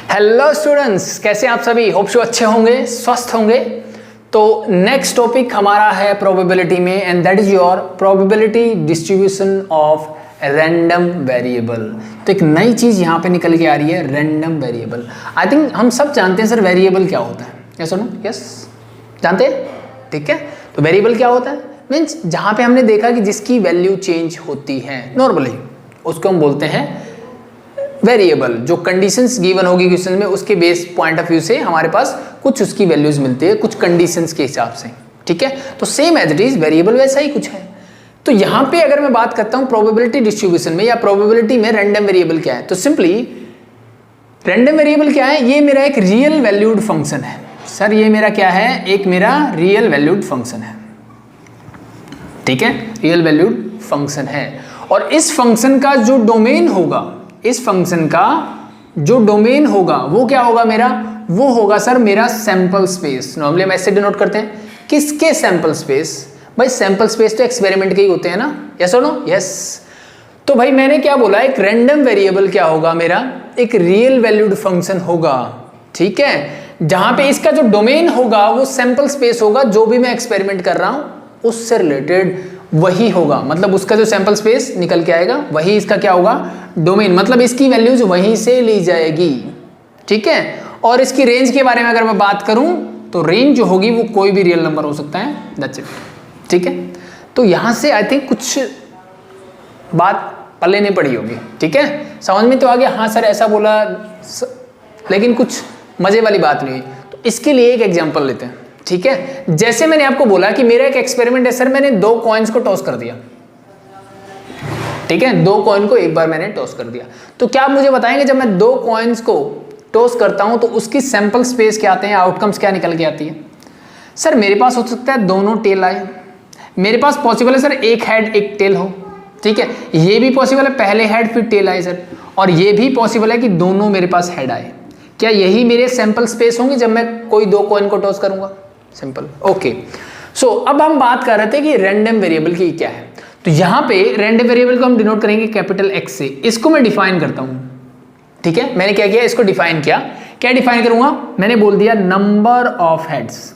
Hello students, कैसे आप सभी? होप सो अच्छे होंगे, स्वस्थ होंगे। तो नेक्स्ट टॉपिक हमारा है प्रोबेबिलिटी में, and that is your probability distribution of random variable. तो एक नई चीज यहाँ पे निकल के आ रही है, रैंडम वेरिएबल। आई थिंक हम सब जानते हैं सर वेरिएबल क्या होता है, यस और नो? यस, जानते हैं, ठीक है। तो वेरिएबल क्या होता है? मीन्स जहाँ पे हमने देखा कि जिसकी वैल्यू चेंज होती है नॉर्मली, उसको हम बोलते हैं वेरिएबल। जो कंडीशंस गिवन होगी क्वेश्चन में, उसके बेस पॉइंट ऑफ व्यू से हमारे पास कुछ उसकी वैल्यूज मिलती है, कुछ कंडीशंस के हिसाब से, ठीक है। तो same as it is variable वैसा ही कुछ है। तो यहाँ पे अगर मैं बात करता हूँ प्रोबेबिलिटी डिस्ट्रीब्यूशन में या प्रोबेबिलिटी में रैंडम वेरिएबल क्या है, तो सिंपली रैंडम वेरिएबल क्या है? ये मेरा एक रियल वैल्यूड फंक्शन है सर। ये मेरा क्या है? एक मेरा रियल वैल्यूड फंक्शन है, ठीक है, रियल वैल्यूड फंक्शन है। और इस फंक्शन का जो डोमेन होगा, इस फंक्शन का जो डोमेन होगा वो क्या होगा मेरा? वो होगा सर मेरा सैंपल स्पेस। नॉर्मली हम ऐसे डिनोट करते हैं, किसके सैंपल स्पेस? भाई सैंपल स्पेस तो एक्सपेरिमेंट के ही होते हैं ना, यस और नो? यस। तो भाई मैंने क्या बोला, एक रैंडम वेरिएबल क्या होगा मेरा? एक रियल वैल्यूड फंक्शन होगा, ठीक है, जहां पे इसका जो डोमेन होगा वो सैंपल स्पेस होगा, जो भी मैं एक्सपेरिमेंट कर रहा हूं उससे रिलेटेड वही होगा। मतलब उसका जो सैंपल स्पेस निकल के आएगा वही इसका क्या होगा? डोमेन। मतलब इसकी वैल्यूज वहीं से ली जाएगी, ठीक है। और इसकी रेंज के बारे में अगर मैं बात करूं तो रेंज जो होगी वो कोई भी रियल नंबर हो सकता है, दैट्स इट, ठीक है। तो यहां से आई थिंक कुछ बात पल्ले नहीं पड़ी होगी, ठीक है, समझ में तो आ गया। हाँ सर ऐसा बोला, लेकिन कुछ मजे वाली बात नहीं हुई। तो इसके लिए एक एग्जांपल लेते हैं, ठीक है। जैसे मैंने आपको बोला कि मेरा एक एक्सपेरिमेंट है सर, मैंने दो कॉइन्स को टॉस कर दिया, ठीक है, दो कॉइन को एक बार मैंने टॉस कर दिया। तो क्या आप मुझे बताएंगे जब मैं दो कॉइन्स को टॉस करता हूं तो उसकी सैंपल स्पेस क्या आते हैं, आउटकम्स क्या निकल के आती है? सर मेरे पास हो सकता है दोनों टेल आए, मेरे पास पॉसिबल है सर एक हेड एक टेल हो, ठीक है, ये भी पॉसिबल है पहले हेड फिर टेल आए सर, और ये भी पॉसिबल है कि दोनों मेरे पास हेड आए। क्या यही मेरे सैंपल स्पेस होंगे जब मैं कोई दो कॉइन को टॉस करूंगा? Simple, okay. सो अब हम बात कर रहे थे कि रैंडम वेरिएबल की क्या है। तो यहां पे रैंडम वेरिएबल को हम डिनोट करेंगे कैपिटल एक्स से। इसको मैं डिफाइन करता हूं, ठीक है। मैंने क्या किया, इसको डिफाइन किया। क्या डिफाइन करूंगा? मैंने बोल दिया नंबर ऑफ हेड्स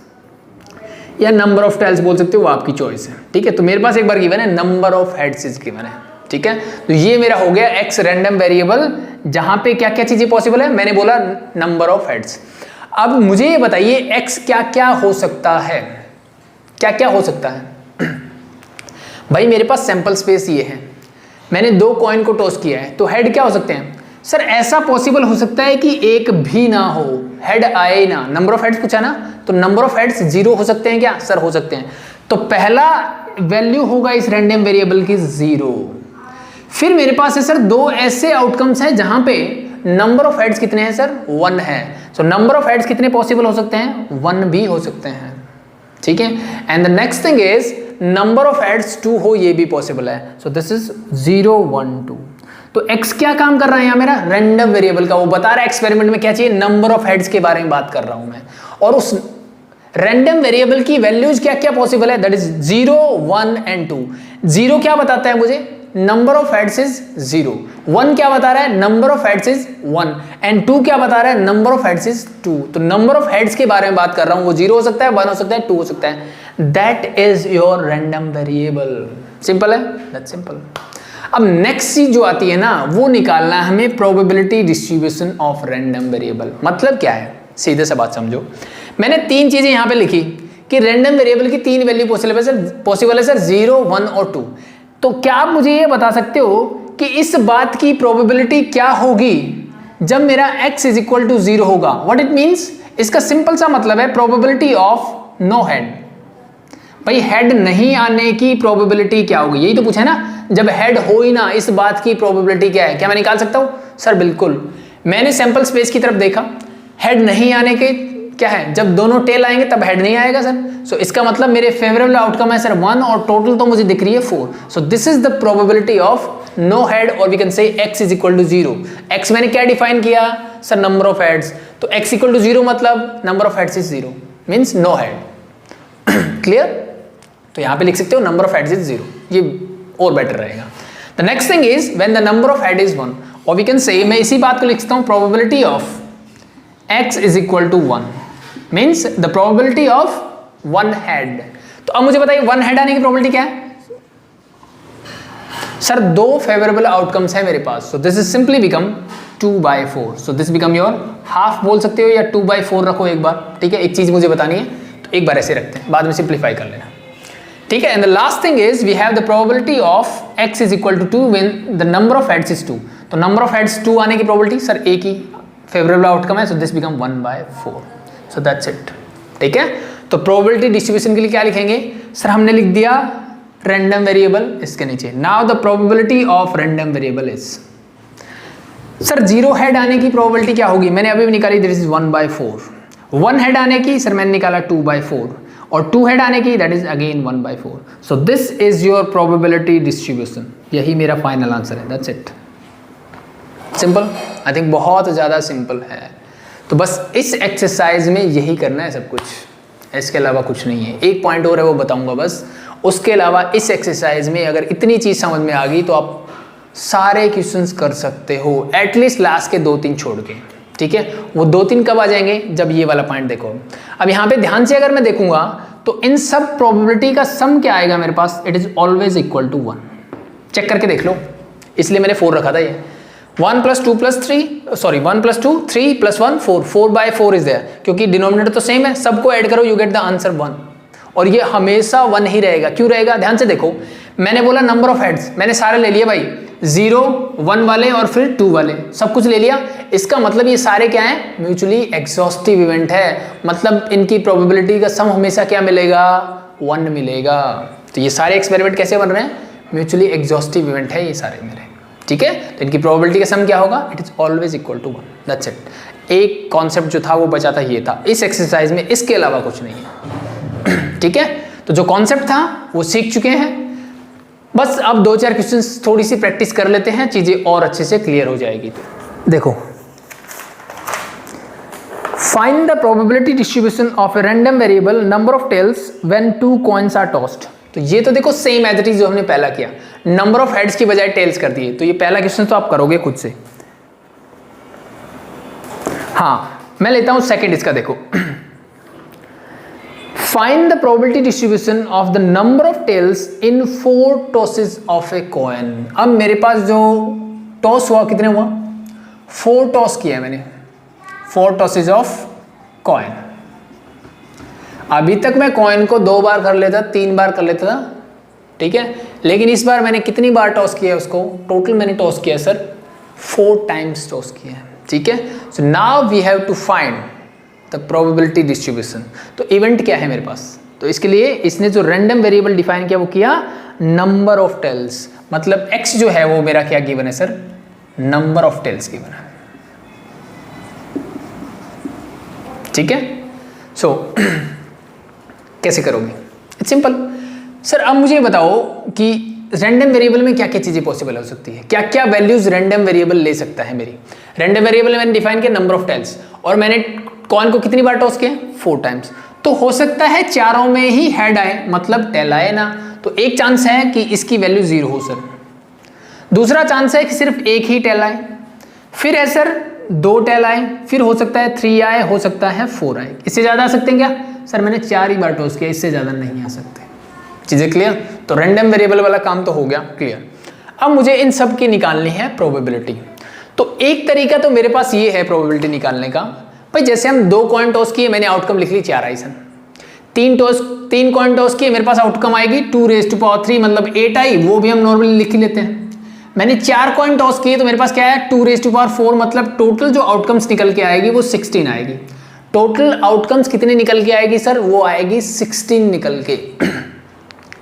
या नंबर ऑफ टेल्स बोल सकते हो, वो आपकी चॉइस है, ठीक है। तो मेरे पास एक बार गिवन है number of heads is given है, ठीक है। तो ये मेरा हो गया एक्स रैंडम वेरिएबल, जहां पे क्या क्या चीजें पॉसिबल है? मैंने बोला नंबर ऑफ हेड्स। अब मुझे ये बताइए एक्स क्या क्या हो सकता है, क्या क्या हो सकता है? भाई मेरे पास सैंपल स्पेस ये है, मैंने दो कॉइन को टॉस किया है, तो हेड क्या हो सकते हैं? सर ऐसा पॉसिबल हो सकता है कि एक भी ना हो, हेड आए ना। नंबर ऑफ हेड्स पूछा ना, तो नंबर ऑफ हेड्स 0 हो सकते हैं क्या? सर हो सकते हैं। तो पहला वैल्यू होगा इस रैंडम वेरिएबल की 0। फिर मेरे पास है सर दो ऐसे आउटकम्स हैं जहां पे नंबर ऑफ हेड्स कितने हैं सर? 1 है। सो नंबर ऑफ हेड्स कितने पॉसिबल हो सकते हैं? 1 भी हो सकते हैं, ठीक है। And the next thing is number of heads 2 हो, ये भी पॉसिबल है। सो दिस इज 0 1 2। तो x क्या काम कर रहा है यहाँ मेरा? रैंडम वेरिएबल का वो बता रहा है एक्सपेरिमेंट में क्या चाहिए, नंबर ऑफ हेड्स के बारे में बात कर रहा हूं मैं। और उस रैंडम वेरिएबल की वैल्यूज क्या क्या पॉसिबल है? That is 0 1 and 2। 0 क्या बताता है मुझे? Number of heads is 0। 1 क्या बता रहा है? Number of heads is 1। And 2 क्या बता रहा है? Number of heads is 2। तो नंबर ऑफ हेड्स के बारे में बात कर रहा हूं, वो 0 हो सकता है, 1 हो सकता है, 2 हो सकता है। That is your random variable. Simple है, दैट्स सिंपल। अब नेक्स्ट चीज जो आती है ना, वो निकालना है हमें probability distribution of random variable. मतलब क्या है? सीधे से बात समझो। मैंने 3 चीजें यहां पे लिखी कि रैंडम वेरिएबल की 3 वैल्यू पॉसिबल है सर 0 1 और 2। तो क्या आप मुझे ये बता सकते हो कि इस बात की प्रोबेबिलिटी क्या होगी जब मेरा x इज इक्वल टू 0 होगा? What it means? इसका सिंपल सा मतलब है प्रोबेबिलिटी ऑफ नो हेड। भाई हेड नहीं आने की प्रोबेबिलिटी क्या होगी? यही तो पूछा है ना, जब हेड हो ही ना, इस बात की प्रोबेबिलिटी क्या है? क्या मैं निकाल सकता हूं? सर बिल्कुल। मैंने सैंपल स्पेस की तरफ देखा, हेड नहीं आने के क्या है? जब दोनों टेल आएंगे तब हेड नहीं आएगा सर। सो इसका मतलब मेरे फेवरेबल आउटकम है सर 1, और टोटल तो मुझे दिख रही है 4। So this is the probability of no head, और we can say x is equal to 0। x मैंने क्या डिफाइन किया सर? Number of heads. तो x इक्वल टू 0 मतलब number of heads is 0, means no head. Clear? तो यहां पे लिख सकते हो नंबर ऑफ हेड्स इज 0, ये और बेटर रहेगा। The next thing is when the number of head is 1, और वी कैन से, मैं इसी बात को लिखता हूं probability of x is equal to 1 means the probability of one head. तो अब मुझे बताइए वन हेड आने की प्रोबेबिलिटी क्या है सर? दो फेवरेबल आउटकम्स है मेरे पास, so this is simply become 2/4। So this become your half बोल सकते हो या 2/4 रखो एक बार, ठीक है। एक चीज मुझे बतानी है तो एक बार ऐसे रखते हैं, बाद में सिंप्लीफाई कर लेना, ठीक है। And the last thing is we have the probability of x is equal to 2 when the number of heads is 2। तो नंबर ऑफ हेड्स 2 आने की प्रोबेबिलिटी सर एक ही फेवरेबल आउटकम है, सो this become 1/4। So that's it, ठीक है। तो probability distribution के लिए क्या लिखेंगे सर? हमने लिख दिया रैंडम वेरिएबल इसके नीचे। Now the probability of random variable is sir 0 head आने की प्रोबेबिलिटी क्या होगी? मैंने अभी भी निकाली, दिस इज 1/4। 1 हेड आने की सर मैंने निकाला 2/4 और 2 हेड आने की that is again 1/4। So this is your probability distribution. यही मेरा फाइनल आंसर है, that's it. Simple, I think बहुत ज़्यादा सिंपल है। तो बस इस एक्सरसाइज में यही करना है सब कुछ, इसके अलावा कुछ नहीं है। एक पॉइंट और है वो बताऊंगा बस, उसके अलावा इस एक्सरसाइज में अगर इतनी चीज़ समझ में आ गई तो आप सारे क्वेश्चंस कर सकते हो, एटलीस्ट लास्ट के 2-3 छोड़ के, ठीक है। वो 2-3 कब आ जाएंगे? जब ये वाला पॉइंट देखो। अब यहाँ पे ध्यान से अगर मैं देखूंगा तो इन सब प्रोबेबिलिटी का सम क्या आएगा मेरे पास? It is always equal to 1। Check करके देख लो, इसलिए मैंने 4 रखा था। ये 1 + 2 + 3 सॉरी 1 + 2 3 + 1 4 4/4 इज देयर, क्योंकि डिनोमिनेटर तो सेम है, सबको ऐड करो यू गेट द आंसर 1। और ये हमेशा 1 ही रहेगा। क्यों रहेगा? ध्यान से देखो, मैंने बोला नंबर ऑफ हेड्स, मैंने सारे ले लिए भाई, 0 1 वाले और फिर 2 वाले, सब कुछ ले लिया। इसका मतलब ये सारे क्या हैं? म्यूचुअली एग्जॉस्टिव इवेंट है, मतलब इनकी प्रोबेबिलिटी का सम हमेशा क्या मिलेगा? 1 मिलेगा। तो ये सारे एक्सपेरिमेंट कैसे बन रहे हैं? म्यूचुअली एग्जॉस्टिव इवेंट है ये सारे मेरे, ठीक है। तो इनकी प्रोबेबिलिटी का सम क्या होगा? It is always equal to 1, that's it. एक कॉन्सेप्ट जो था वो बचा था, ये था इस एक्सरसाइज में, इसके अलावा कुछ नहीं है, ठीक है। तो जो कॉन्सेप्ट था वो सीख चुके हैं, बस अब 2-4 क्वेश्चंस थोड़ी सी प्रैक्टिस कर लेते हैं, चीजें और अच्छे से क्लियर हो जाएगी। देखो, find the probability distribution of a random variable number of tails when 2 coins are tossed. तो ये तो देखो सेम एज इट इज जो हमने पहला किया, नंबर ऑफ हेड्स की बजाय टेल्स कर दिए। तो ये पहला क्वेश्चन तो आप करोगे खुद से। हाँ, मैं लेता हूं सेकंड इसका। देखो, find the probability distribution of the number of tails in 4 tosses of a coin. अब मेरे पास जो टॉस हुआ, कितने हुआ? 4 टॉस किया है मैंने, 4 टॉसेस ऑफ कॉइन। अभी तक मैं कॉइन को 2 बार कर लेता, 3 बार कर लेता था, ठीक है। लेकिन इस बार मैंने कितनी बार टॉस किया उसको? टोटल मैंने टॉस किया सर 4 टाइम्स टॉस किया है, ठीक है। So now we have to find the probability distribution. तो इवेंट क्या है मेरे पास? तो इसके लिए इसने जो रैंडम वेरिएबल डिफाइन किया वो किया नंबर ऑफ टेल्स, मतलब x जो है वो मेरा क्या गिवन है sir? Number of tails given है, ठीक है। सो कैसे करोगे? It's simple sir. अब मुझे बताओ कि रैंडम वेरिएबल में क्या क्या चीजें पॉसिबल हो सकती है, क्या क्या वैल्यूज रैंडम वेरिएबल ले सकता है मेरी। रैंडम वेरिएबल मैंने डिफाइन किया नंबर ऑफ टेल्स, और मैंने कॉइन को कितनी बार टॉस किया? 4 टाइम्स। तो हो सकता है चारों में ही हेड आए, मतलब टेल आए ना। तो एक चांस है कि इसकी वैल्यू 0 हो सर, दूसरा चांस है कि सिर्फ एक ही टेल आए, फिर है सर 2 टेल आए, फिर हो सकता है 3 आए, हो सकता है 4 आए। इससे ज्यादा आ सकते हैं क्या सर? मैंने 4 ही बार टॉस किया, इससे ज्यादा नहीं आ सकते। चीजें क्लियर? तो रैंडम वेरिएबल वाला काम तो हो गया क्लियर। अब मुझे इन सब की निकालनी है प्रोबेबिलिटी। तो एक तरीका तो मेरे पास ये है प्रोबेबिलिटी निकालने का, भाई जैसे हम 2 कॉइन टॉस किए, मैंने आउटकम लिख ली 4 आई सन। 3 कॉइन टॉस किए, मेरे पास आउटकम आएगी 2⁻3 मतलब 8 आई, वो भी हम नॉर्मली लिख ही लेते हैं। मैंने 4 कॉइन टॉस किए तो मेरे पास क्या है? 2⁻4 मतलब टोटल जो आउटकम्स निकल के आएगी वो 16 आएगी। टोटल आउटकम्स कितने निकल के आएगी सर? वो आएगी 16 निकल के,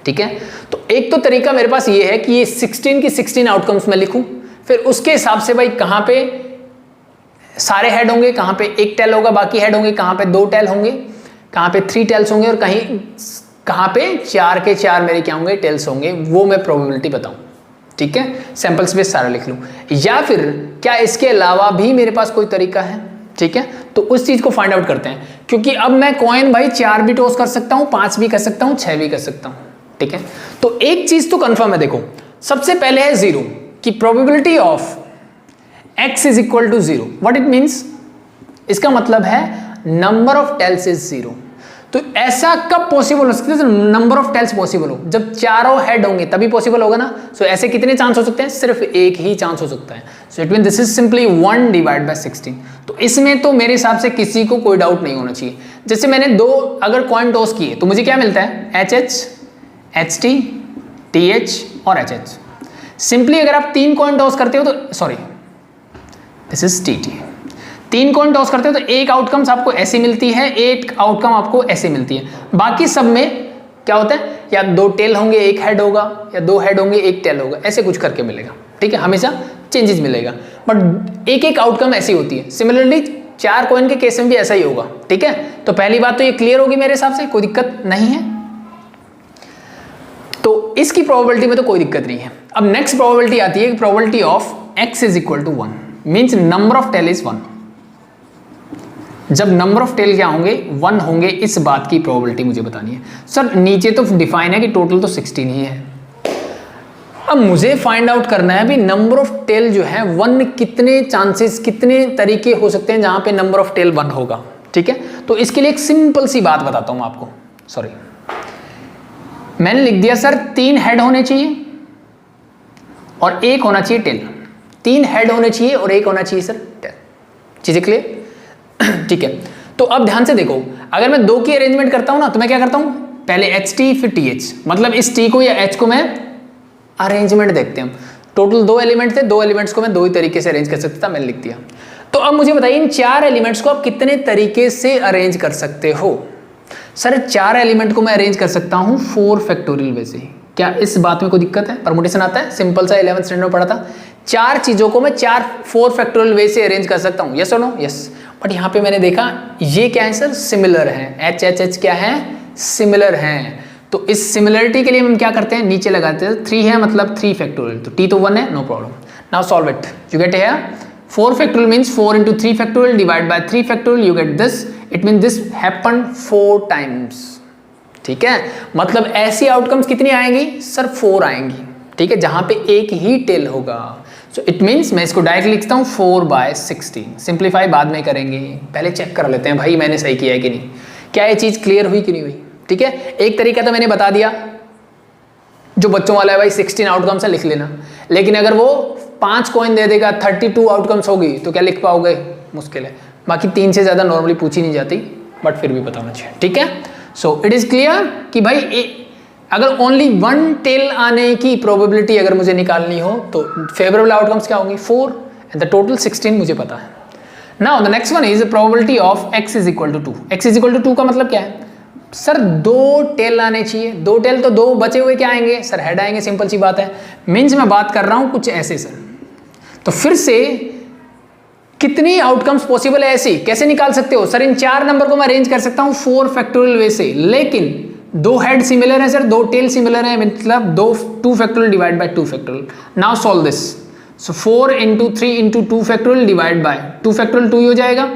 ठीक है। तो एक तो तरीका मेरे पास ये है कि ये 16 की 16 आउटकम्स मैं लिखूं, फिर उसके हिसाब से भाई कहां पे सारे हेड होंगे, कहां पे एक टेल होगा, बाकी हेड होंगे, कहां पे 2 टेल होंगे, कहां पे 3 टेल्स होंगे, और कहां पे 4 के 4 मेरे क्या होंगे? टेल्स होंगे। वो मैं प्रोबेबिलिटी बताऊं, ठीक है। सैंपल स्पेस सारा लिख लूं, या फिर क्या इसके अलावा भी मेरे पास कोई तरीका है, ठीक है। तो उस चीज को फाइंड आउट करते हैं, क्योंकि अब मैं कॉइन भाई 4 भी टॉस कर सकता हूं, 5 भी कर सकता हूं, 6 भी कर सकता हूं, ठीक है। तो एक चीज तो कंफर्म है। देखो, सबसे पहले है 0 की probability of x is equal to 0। What it means? इसका मतलब है नंबर ऑफ टेल्स इज 0। तो ऐसा कब पॉसिबल हो सकता है? नंबर ऑफ टेल्स पॉसिबल हो जब चारों हेड होंगे तभी पॉसिबल होगा ना। सो ऐसे कितने चांस हो सकते हैं? सिर्फ एक ही चांस हो सकता है। So it mean this is simply 1 divide by 16। तो इसमें तो मेरे हिसाब से किसी को कोई डाउट नहीं होना चाहिए। जैसे मैंने दो अगर कॉइन टॉस किए तो मुझे क्या मिलता है? HH, HT, TH और HH। सिंपली अगर आप 3 कॉइन टॉस करते हो तो sorry this is TT, 3 coin toss करते हो तो एक आउटकम्स आपको ऐसी मिलती है, एक आउटकम आपको ऐसे मिलती है। बाकी सब में क्या होता है? या 2 टेल होंगे एक हेड होगा, या 2 हेड होंगे एक टेल होगा, ऐसे कुछ करके मिलेगा। ठीक है, हमेशा चेंजेस मिलेगा, बट एक एक आउटकम ऐसी होती है। सिमिलरली 4 कॉइन के केस में भी ऐसा ही होगा। ठीक है, तो पहली बात तो ये क्लियर होगी मेरे हिसाब से, कोई दिक्कत नहीं है। तो इसकी प्रोबेबिलिटी में तो कोई दिक्कत नहीं है। अब नेक्स्ट प्रोबेबिलिटी आती है, probability of x is equal to 1 means number of tail is 1। जब नंबर ऑफ टेल क्या होंगे? 1 होंगे, इस बात की प्रोबेबिलिटी मुझे बतानी है। सर नीचे तो डिफाइन है कि टोटल तो 16 ही है। अब मुझे फाइंड आउट करना है भी नंबर ऑफ टेल जो है 1 कितने चांसेस, कितने तरीके हो सकते हैं जहां पे नंबर ऑफ टेल 1 होगा। ठीक है, तो इसके लिए एक सिंपल सी बात बताता हूं आपको। सॉरी, मैंने लिख दिया सर 3 हेड होने चाहिए और 1 होना चाहिए टेल। 3 हेड होने चाहिए और 1 होना चाहिए सर टेल। चीजें क्लियर? ठीक है, तो अब ध्यान से देखो, अगर मैं 2 की अरेंजमेंट करता हूं ना तो मैं क्या करता हूं? पहले HT फिर TH, मतलब इस T को या H को मैं अरेंजमेंट देखते हैं। टोटल 2 एलिमेंट थे, 2 एलिमेंट्स को मैं 2 ही तरीके से अरेंज कर सकता था, मैंने लिख दिया। तो अब मुझे बताइए इन 4 एलिमेंट्स को आप कितने तरीके से अरेंज कर सकते हो? सर 4 एलिमेंट को मैं अरेंज कर सकता हूं 4 फैक्टोरियल वे से। क्या इस बात में कोई दिक्कत है? परमुटेशन आता है, सिंपल सा 11th स्टैंडर्ड में पढ़ा था। 4 चीजों को मैं 4 फैक्टोरियल वे से अरेंज कर सकता हूं, यस और नो? यस। बट यहां पे मैंने देखा ये क्या है सर? सिमिलर है। HH क्या है? सिमिलर है। तो इस सिमिलरिटी के लिए हम क्या करते हैं? नीचे लगाते हैं 3 है मतलब 3 फैक्टोरियल, तो T तो 1 है, no problem. Now solve it, you get here 4 factorial means 4 into 3 factorial divide by 3 factorial, you get this. It mean this happened 4 times. ठीक है, मतलब ऐसी आउटकम्स कितनी आएंगी सर? 4 आएंगी। ठीक है, जहां पे एक ही टेल होगा। सो इट मीन्स मैं इसको डायरेक्ट लिखता हूं 4/16। सिंप्लीफाई बाद में करेंगे, पहले चेक कर लेते हैं भाई मैंने सही किया है कि नहीं, क्या ये चीज क्लियर हुई कि नहीं हुई। ठीक है, एक तरीका तो मैंने बता दिया जो बच्चों वाला है भाई, 16 आउटकम्स है लिख लेना। लेकिन अगर वो 5 कॉइन दे देगा, 32 आउटकम्स होगी तो क्या लिख पाओगे? मुश्किल है। बाकी 3 से ज्यादा नॉर्मली पूछी नहीं जाती, बट फिर भी बताना चाहिए। ठीक है, सो इट इज क्लियर कि भाई अगर ओनली 1 टेल आने की प्रोबेबिलिटी अगर मुझे निकालनी हो तो फेवरेबल आउटकम्स क्या होंगी? 4 एंड द टोटल 16 मुझे पता है। Now the next one is probability of x is equal to 2। x is equal to 2 का मतलब क्या है सर? 2 टेल आने चाहिए। 2 टेल तो 2 बचे हुए क्या आएंगे सर? हेड आएंगे, सिंपल सी बात है। मीन्स मैं बात कर रहा हूं कुछ ऐसे सर। तो फिर से कितनी आउटकम्स पॉसिबल है ऐसी कैसे निकाल सकते हो सर? इन 4 नंबर को मैं अरेंज कर सकता हूं 4 फैक्टोरियल वे से, लेकिन 2 हेड सिमिलर है सर, 2 टेल सिमिलर है, मतलब 2 factorial divide by 2 factorial. Now solve this. So 4 into 3 into 2 factorial divide by 2 factorial 2 ही हो जाएगा,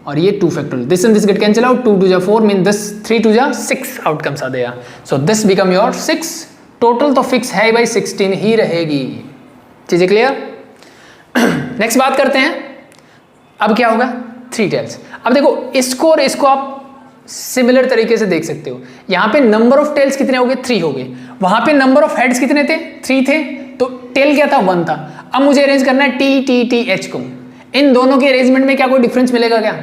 और ये 2 factorial, this and this gate cancel out, 2 2 जा 4 मीन दिस 3 2 जा 6 आउटकम्स आ गया। सो दिस बिकम योर 6। टोटल तो फिक्स है भाई 16 ही रहेगी। चीजें क्लियर? नेक्स्ट बात करते हैं, अब क्या होगा? 3 टेल्स। अब देखो इसको और इसको आप सिमिलर तरीके से देख सकते हो। यहां पे नंबर ऑफ टेल्स कितने हो गए? 3 हो गए। वहां पे नंबर ऑफ हेड्स कितने थे? 3 थे, तो टेल क्या था? 1 था। अब मुझे अरेंज करना है T T T H को। इन दोनों के अरेंजमेंट में क्या कोई डिफरेंस मिलेगा क्या?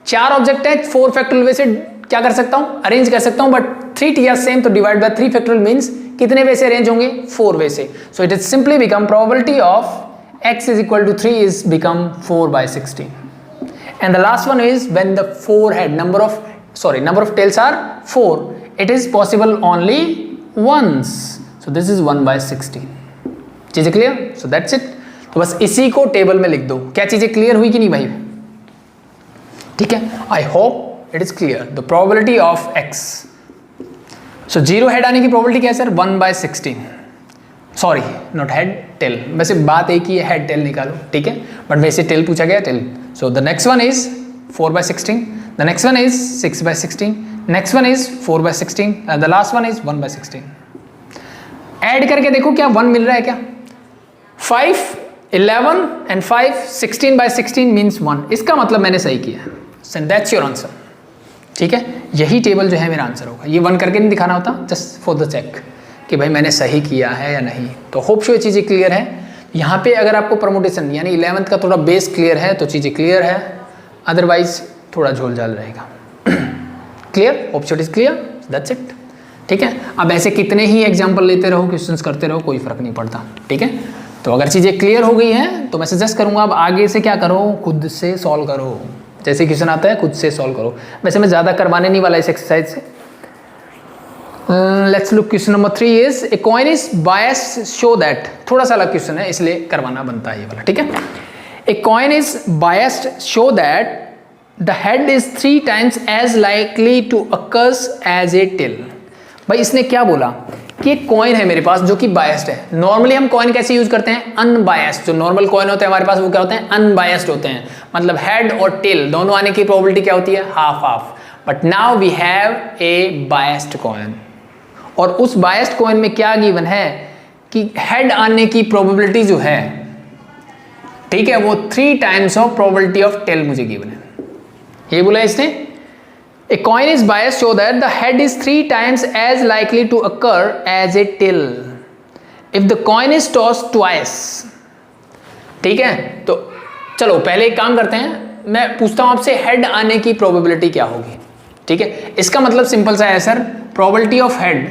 4 ऑब्जेक्ट है, 4 फैक्टोरियल वे से क्या कर सकता हूं? अरेंज कर सकता हूं, बट 3 T आर सेम, तो डिवाइड बाय 3 फैक्टोरियल मींस कितने वे से अरेंज होंगे? 4 वे से। So it is simply become probability of x is equal to 3 is become 4/16. And the last one is when the 4 head number of tails are 4, it is possible only once. So this is 1/16. चीजें clear? So that's it. तो बस इसी को table में लिख दो। क्या चीजें क्लियर हुई कि नहीं भाई? ठीक है, I hope it is clear. The probability of x, so 0 head आने की प्रोबेबिलिटी क्या है sir? 1/16। Sorry not head, tail. वैसे बात एक ही है, हेड टेल निकालो, ठीक है, बट वैसे टेल पूछा गया, tail. So the next one is 4/16, the next one is 6/16, next one is 4/16, the last one is 1/16। Add करके देखो क्या 1 मिल रहा है क्या? 5 11 and 5 16/16 मीन्स 1, इसका मतलब मैंने सही किया है। So that's your answer. ठीक है, यही टेबल जो है मेरा आंसर होगा। ये 1 करके नहीं दिखाना होता, जस्ट फॉर द चेक कि भाई मैंने सही किया है या नहीं। तो होप सो ये चीज़ें क्लियर है। यहाँ पे अगर आपको परमुटेशन यानी 11th का थोड़ा बेस क्लियर है तो चीज़ें क्लियर है, अदरवाइज थोड़ा झोल झाल रहेगा। Clear, hope so it is clear, that's it. ठीक है, अब ऐसे कितने ही एग्जाम्पल लेते रहो, क्वेश्चंस करते रहो, कोई फर्क नहीं पड़ता। ठीक है, तो अगर चीज़ें क्लियर हो गई हैं तो मैं सजेस्ट करूँगा अब आगे से क्या करो, खुद से सॉल्व करो। जैसे क्वेश्चन आता है खुद से सॉल्व करो। वैसे मैं ज़्यादा करवाने नहीं वाला इस एक्सरसाइज से। Let's look, question number 3 is a coin is biased show that, थोड़ा सा अलग क्वेश्चन है इसलिए करवाना बनता है ये वाला। ठीक है, a coin is biased show that the head is 3 times as likely to occurs as a tail. भाई इसने क्या बोला कि एक कॉइन है मेरे पास जो कि बायस्ड है। नॉर्मली हम कॉइन कैसे यूज करते हैं, अनबायस्ड। जो नॉर्मल कॉइन होते हैं हमारे पास वो क्या होते हैं, अनबायस्ड होते हैं। मतलब हेड और टेल दोनों आने की प्रोबेबिलिटी क्या होती है, half half. But now we have a biased coin, और उस बायस्ड कॉइन में क्या गिवन है कि हेड आने की प्रोबेबिलिटी जो है, ठीक है, वो 3 times of probability of tail मुझे गिवन है। ये बोला इसने, a coin is biased so that the head is 3 times as likely to occur as a tail if the coin is tossed twice। ठीक है, तो चलो पहले एक काम करते हैं, मैं पूछता हूं आपसे हेड आने की प्रोबेबिलिटी क्या होगी। ठीक है, इसका मतलब सिंपल सा है sir, probability of head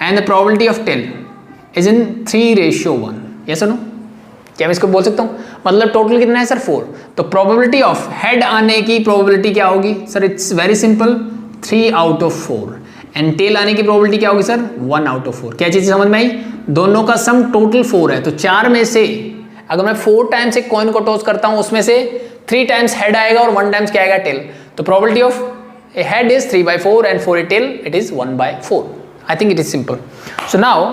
and the probability of tail is in 3:1। Yes और नो, क्या मैं इसको बोल सकता हूँ, मतलब टोटल कितना है सर 4। तो प्रोबेबिलिटी ऑफ हेड आने की प्रोबेबिलिटी क्या होगी sir, it's very simple 3/4। And tail आने की प्रोबेबिलिटी क्या होगी सर, 1/4। क्या चीज़ समझ में आई, दोनों का सम टोटल 4 है। तो 4 में से अगर मैं 4 times एक कॉइन को टॉस करता हूँ, उसमें से 3 times हेड आएगा और 1 times क्या आएगा, टेल। तो probability of a head is 3/4 and for a tail it is 1/4। I think it is simple. So now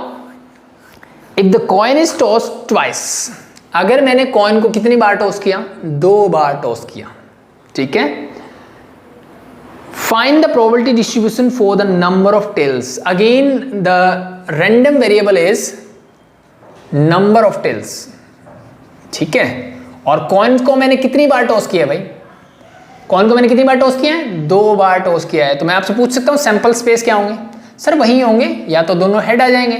if the coin is toss twice, अगर मैंने कॉइन को कितनी बार टॉस किया, 2 बार टॉस किया। ठीक है, find the probability distribution for the number of tails. Again the random variable is number of tails. ठीक है, और कॉइन को मैंने कितनी बार टॉस किया भाई, कॉइन को मैंने कितनी बार टॉस किया है, 2 बार टॉस किया है। तो मैं आपसे पूछ सकता हूं सैंपल स्पेस क्या होंगे सर, वही होंगे, या तो दोनों हेड आ जाएंगे,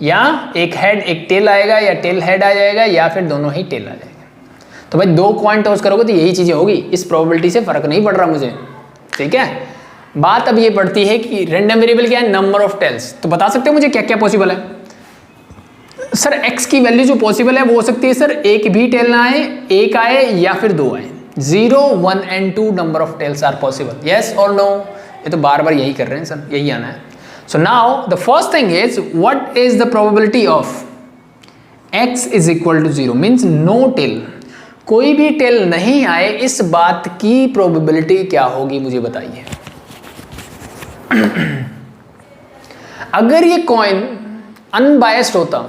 या एक हेड एक टेल आएगा, या टेल हेड आ जाएगा, या फिर दोनों ही टेल आ जाएंगे। तो भाई 2 कॉइन टॉस करोगे तो यही चीज़ें होगी, इस प्रोबेबिलिटी से फर्क नहीं पड़ रहा मुझे। ठीक है, बात अब ये पड़ती है कि रैंडम वेरिएबल क्या है, नंबर ऑफ टेल्स। तो बता सकते हो मुझे क्या क्या पॉसिबल है सर। एक्स की वैल्यू जो पॉसिबल है वो हो सकती है सर, एक भी टेल ना आए, एक आए या फिर 2 आए। 0, 1 and 2 number of tails are possible. Yes और नो, ये तो बार बार यही कर रहे हैं सर, यही आना है। So now the first thing is, what is the probability of x is equal to 0 means no tail, कोई भी टेल नहीं आए, इस बात की प्रोबेबिलिटी क्या होगी मुझे बताइए। अगर ये कॉइन अनबायस्ड होता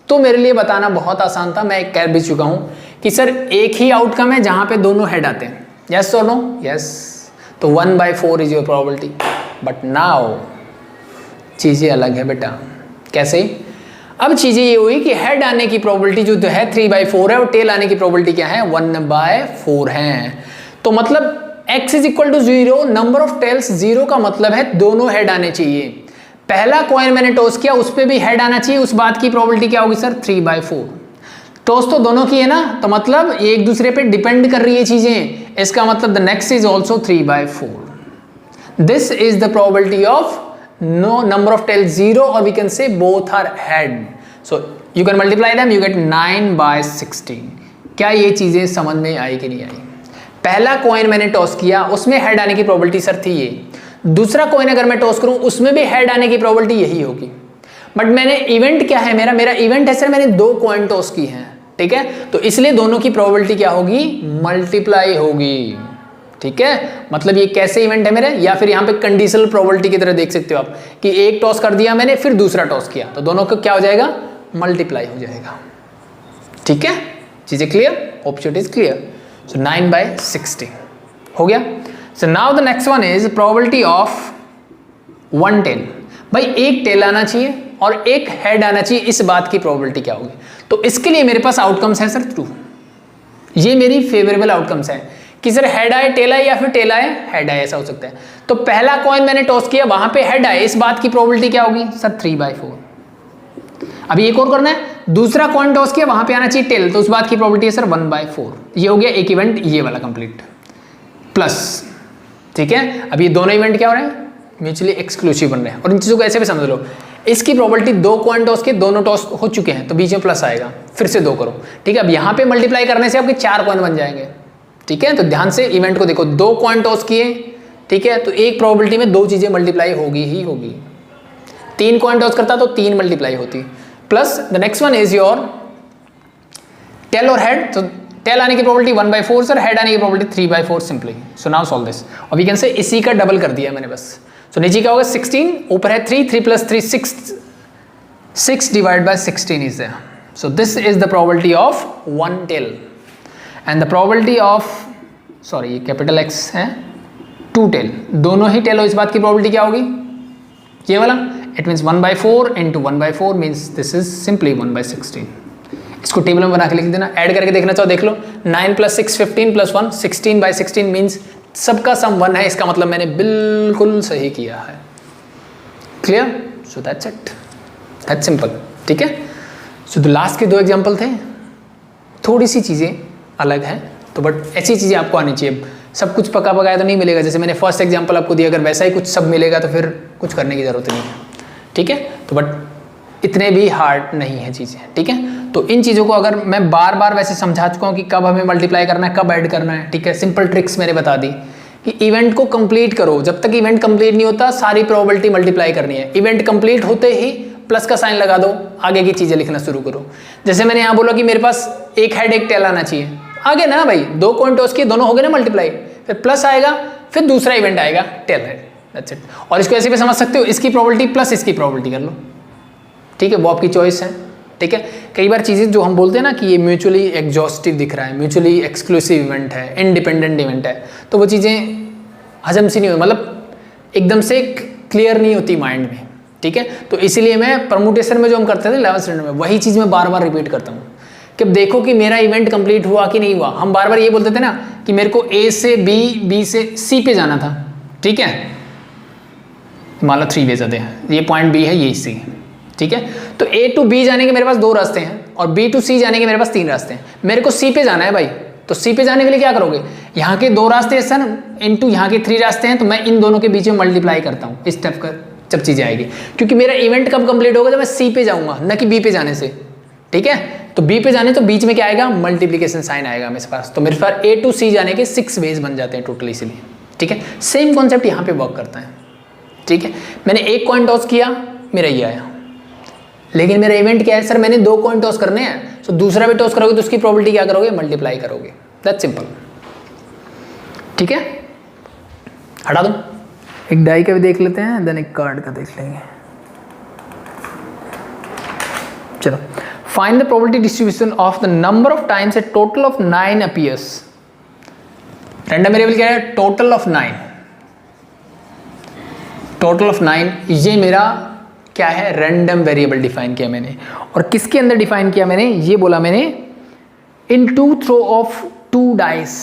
तो मेरे लिए बताना बहुत आसान था, मैं कह भी चुका हूं कि सर एक ही आउटकम है जहां पे दोनों हेड आते हैं। यस और नो, यस, तो 1/4 is your probability. But now चीज़ें अलग है बेटा। कैसे, अब चीज़ें ये हुई कि हेड आने की प्रोबेबिलिटी जो है 3/4 है, और टेल आने की प्रोबेबिलिटी क्या है, 1/4 है। तो मतलब x is equal to 0, number of tails 0 का मतलब है दोनों हेड आने चाहिए। पहला कॉइन मैंने टॉस किया, उस पर भी हेड आना चाहिए, उस बात की प्रोबेबिलिटी क्या होगी सर, 3/4। टॉस तो दोनों की है ना, तो मतलब एक दूसरे पे डिपेंड कर रही है चीजें, इसका मतलब the next is also 3/4। This is the probability of no number of tails 0, or we can say both are head, so you can multiply them, you get 9/16। क्या ये चीजें समझ में आई कि नहीं आई। पहला कॉइन मैंने टॉस किया, उसमें हेड आने की प्रोबेबिलिटी सर थी ये। दूसरा कॉइन अगर मैं टॉस करूं उसमें भी हेड आने की प्रोबेबिलिटी यही होगी। बट मैंने इवेंट क्या है, मेरा इवेंट है सर, मैंने 2 कॉइन टॉस की हैं। ठीक है, तो इसलिए दोनों की प्रोबेबिलिटी क्या होगी, मल्टीप्लाई होगी। ठीक है, मतलब ये कैसे इवेंट है मेरे, या फिर यहाँ पे कंडीशनल प्रोबेबिलिटी की तरह देख सकते हो आप कि एक टॉस कर दिया मैंने, फिर दूसरा टॉस किया, तो दोनों का क्या हो जाएगा, मल्टीप्लाई हो जाएगा। ठीक है, चीजें clear, option is clear. So 9/16 हो गया। So now the next one is probability of 1 tail. भाई एक टेल आना चाहिए, और एक हेड आना चाहिए, इस बात की प्रोबेबिलिटी क्या होगी। तो इसके लिए मेरे पास आउटकम्स है सर ट्रू, ये मेरी फेवरेबल आउटकम्स है कि सर हेड आए टेल आए या फिर टेल आए हेड आए, ऐसा हो सकता है। तो पहला कॉइन मैंने टॉस किया, वहां पे हेड आए, इस बात की प्रोबेबिलिटी क्या होगी सर 3/4। अभी एक और करना है, दूसरा कॉइन टॉस किया, वहां पे आना चाहिए टेल, तो उस बात की प्रोबेबिलिटी है सर 1/4। ये हो गया एक इवेंट ये वाला कंप्लीट प्लस, ठीक है। अब ये दोनों इवेंट क्या हो रहे हैं, म्यूचुअली एक्सक्लूसिव बन रहे हैं। और इन चीजों को ऐसे भी समझ लो, इसकी प्रोबेबिलिटी 2 कॉइन टॉस के दोनों टॉस हो चुके हैं तो बीच में प्लस आएगा, फिर से 2 करो, ठीक है। अब यहाँ पे मल्टीप्लाई करने से आपके 4 कॉइन बन जाएंगे, ठीक है। तो ध्यान से इवेंट को देखो, 2 कॉइन टॉस किए, ठीक है, तो एक प्रोबेबिलिटी में 2 चीजें मल्टीप्लाई होगी ही होगी। 3 कॉइन टॉस करता तो 3 मल्टीप्लाई होती, plus the next one is your tail और हेड। तो टेल आने की प्रोबेबिलिटी 1/4 सर, हेड आने की probability 3/4 simply. So now solve this, और वी कैन से इसी का डबल कर दिया मैंने बस। सो नीचे क्या होगा 16, ऊपर है 3, 3 + 3 6 divide by 16 is there. So this is the probability of 1 tail and the probability of, sorry ये कैपिटल X है, 2 टेल, दोनों ही टेल हो, इस बात की प्रोबेबिलिटी क्या होगी ये वाला, it means 1/4 into 1/4 means this is simply 1/16। इसको टेबल में बना के लिख देना, ऐड करके देखना चाहो देख लो, 9 + 6 15 + 1 16/16 मीन्स सबका सम 1 है, इसका मतलब मैंने बिल्कुल सही किया है। Clear? So that's it, that's simple, ठीक है। सो द लास्ट के 2 एग्जाम्पल थे, थोड़ी सी चीज़ें अलग हैं, तो बट ऐसी चीज़ें आपको आनी चाहिए। सब कुछ पका पकाया तो नहीं मिलेगा, जैसे मैंने फर्स्ट एग्जाम्पल आपको दिया, अगर वैसा ही कुछ सब मिलेगा तो फिर कुछ करने की ज़रूरत नहीं है, ठीक है। तो बट इतने भी हार्ड नहीं है चीज़ें, ठीक है। तो इन चीज़ों को अगर मैं बार बार वैसे समझा चुका हूँ कि कब हमें मल्टीप्लाई करना है, कब ऐड करना है, ठीक है। सिंपल ट्रिक्स मैंने बता दी कि इवेंट को कंप्लीट करो, जब तक इवेंट कंप्लीट नहीं होता सारी प्रोबेबिलिटी मल्टीप्लाई करनी है। इवेंट कंप्लीट होते ही प्लस का साइन लगा दो, आगे की चीज़ें लिखना शुरू करो। जैसे मैंने यहाँ बोला कि मेरे पास एक हेड एक टेल आना चाहिए, आगे ना भाई 2 कॉइन टॉस किए, दोनों हो गए ना मल्टीप्लाई, फिर प्लस आएगा, फिर दूसरा इवेंट आएगा टेल हेड, दैट्स इट। और इसको ऐसे भी समझ सकते हो, इसकी प्रोबेबिलिटी प्लस इसकी प्रोबेबिलिटी कर लो, ठीक है, वो आपकी चॉइस है, ठीक है। कई बार चीज़ें जो हम बोलते हैं ना कि ये म्यूचुअली एग्जॉस्टिव दिख रहा है, म्यूचुअली एक्सक्लूसिव इवेंट है, इंडिपेंडेंट इवेंट है, तो वो चीज़ें हजम सी नहीं होती, मतलब एकदम से क्लियर नहीं होती माइंड में, ठीक है। तो इसीलिए मैं परमुटेशन में जो हम करते थे 11th स्टैंडर्ड में, वही चीज़ मैं बार बार रिपीट करता हूँ कि देखो कि मेरा इवेंट कंप्लीट हुआ कि नहीं हुआ। हम बार बार ये बोलते थे ना कि मेरे को A से B, B से C पे जाना था, ठीक है, मान लो 3 वेज आते हैं, ये पॉइंट B है, ये C, ठीक है। तो A to B जाने के मेरे पास 2 रास्ते हैं और B to C जाने के मेरे पास 3 रास्ते हैं। मेरे को C पे जाना है भाई, तो C पे जाने के लिए क्या करोगे, यहाँ के 2 रास्ते हैं सर इनटू यहाँ के 3 रास्ते हैं, तो मैं इन दोनों के बीच में मल्टीप्लाई करता हूँ इस स्टेप का जब चीज़ें आएगी, क्योंकि मेरा इवेंट कब कंप्लीट होगा, जब मैं C पे जाऊँगा, न कि B पे जाने से, ठीक है। तो B पे जाने तो बीच में क्या आएगा, मल्टीप्लिकेशन साइन आएगा मेरे पास, तो मेरे पास A to C जाने के 6 वेज बन जाते हैं टोटल, इसीलिए, ठीक है। सेम कॉन्सेप्ट यहाँ पे वर्क करता है, ठीक है। मैंने एक कॉइन टॉस किया, मेरा ये आया, लेकिन मेरा इवेंट क्या है सर, मैंने 2 कॉइन टॉस करने हैं, तो दूसरा भी टॉस करोगे तो उसकी प्रोबेबिलिटी क्या करोगे, मल्टीप्लाई करोगे, दैट्स सिंपल, ठीक है। हटा दो, एक डाई का भी देख लेते हैं, देन एक कार्ड का देख लेंगे। चलो, find the probability distribution of the number of times A total of 9 appears. Random variable क्या है, टोटल ऑफ 9, टोटल ऑफ 9, ये मेरा क्या है, रैंडम वेरिएबल डिफाइन किया मैंने। और किसके अंदर डिफाइन किया मैंने, ये बोला मैंने इन 2 थ्रो ऑफ 2 डाइस,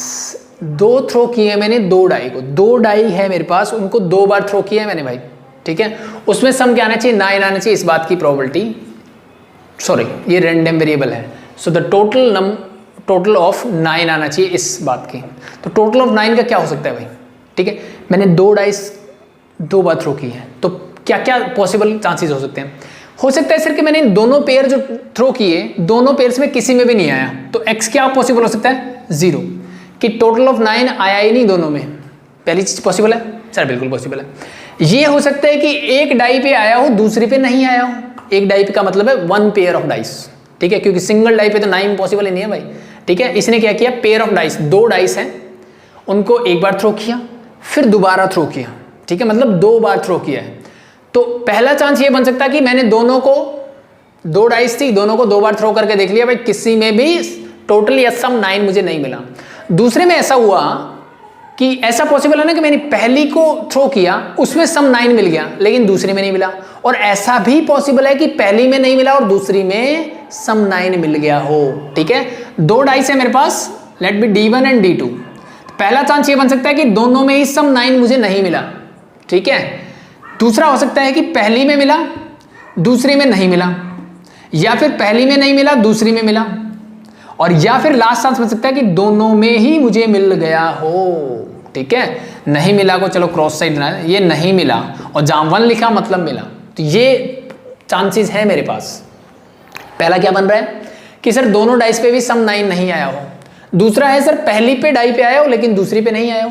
2 थ्रो किए मैंने 2 डाई को, 2 डाई है मेरे पास, उनको 2 बार थ्रो किया है मैंने भाई, ठीक है। उसमें सम क्या आना चाहिए, 9 आना चाहिए, इस बात की प्रोबेबिलिटी, सॉरी ये रैंडम वेरिएबल है, सो द टोटल ऑफ 9 आना चाहिए इस बात की। तो टोटल ऑफ 9 का क्या हो सकता है भाई, ठीक है। मैंने 2 डाइस 2 बार थ्रो की है, तो क्या क्या पॉसिबल चांसेस हो सकते हैं, हो सकता है सर कि मैंने दोनों पेयर जो थ्रो किए, दोनों पेयर्स में किसी में भी नहीं आया, तो x क्या पॉसिबल हो सकता है, 0, कि टोटल ऑफ 9 आया ही नहीं दोनों में, पहली चीज पॉसिबल है सर, बिल्कुल पॉसिबल है। ये हो सकता है कि एक डाई पे आया हो, दूसरी पे नहीं आया हो, एक डाई पे का मतलब है 1 पेयर ऑफ डाइस, ठीक है, क्योंकि सिंगल डाई पे तो 9 पॉसिबल ही नहीं है भाई, ठीक है। इसने क्या किया, पेयर ऑफ डाइस, 2 डाइस हैं, उनको एक बार थ्रो किया, फिर दोबारा थ्रो किया, ठीक है, मतलब 2 बार थ्रो किया है। तो पहला चांस ये बन सकता है कि मैंने दोनों को, 2 डाइस थी, दोनों को 2 बार थ्रो करके देख लिया भाई, किसी में भी टोटल या सम 9 मुझे नहीं मिला। दूसरे में ऐसा हुआ कि ऐसा पॉसिबल है ना कि मैंने पहली को थ्रो किया, उसमें सम 9 मिल गया लेकिन दूसरी में नहीं मिला, और ऐसा भी पॉसिबल है कि पहली में नहीं मिला और दूसरी में सम 9 मिल गया हो। ठीक है, दो डाइस है मेरे पास, late B D1 and D2। पहला चांस ये बन सकता है कि दोनों में ही सम 9 मुझे नहीं मिला। ठीक है, दूसरा हो सकता है कि पहली में मिला दूसरी में नहीं मिला, या फिर पहली में नहीं मिला दूसरी में मिला, और या फिर लास्ट चांस बन सकता है कि दोनों में ही मुझे मिल गया हो। ठीक है, नहीं मिला को चलो क्रॉस साइड बना, ये नहीं मिला और जहां 1 लिखा मतलब मिला, तो ये चांसेस है मेरे पास। पहला क्या बन रहा है कि सर दोनों डाइस पे भी सम 9 नहीं आया हो। दूसरा है सर पहली पे डाई पे आया हो लेकिन दूसरी पे नहीं आया हो।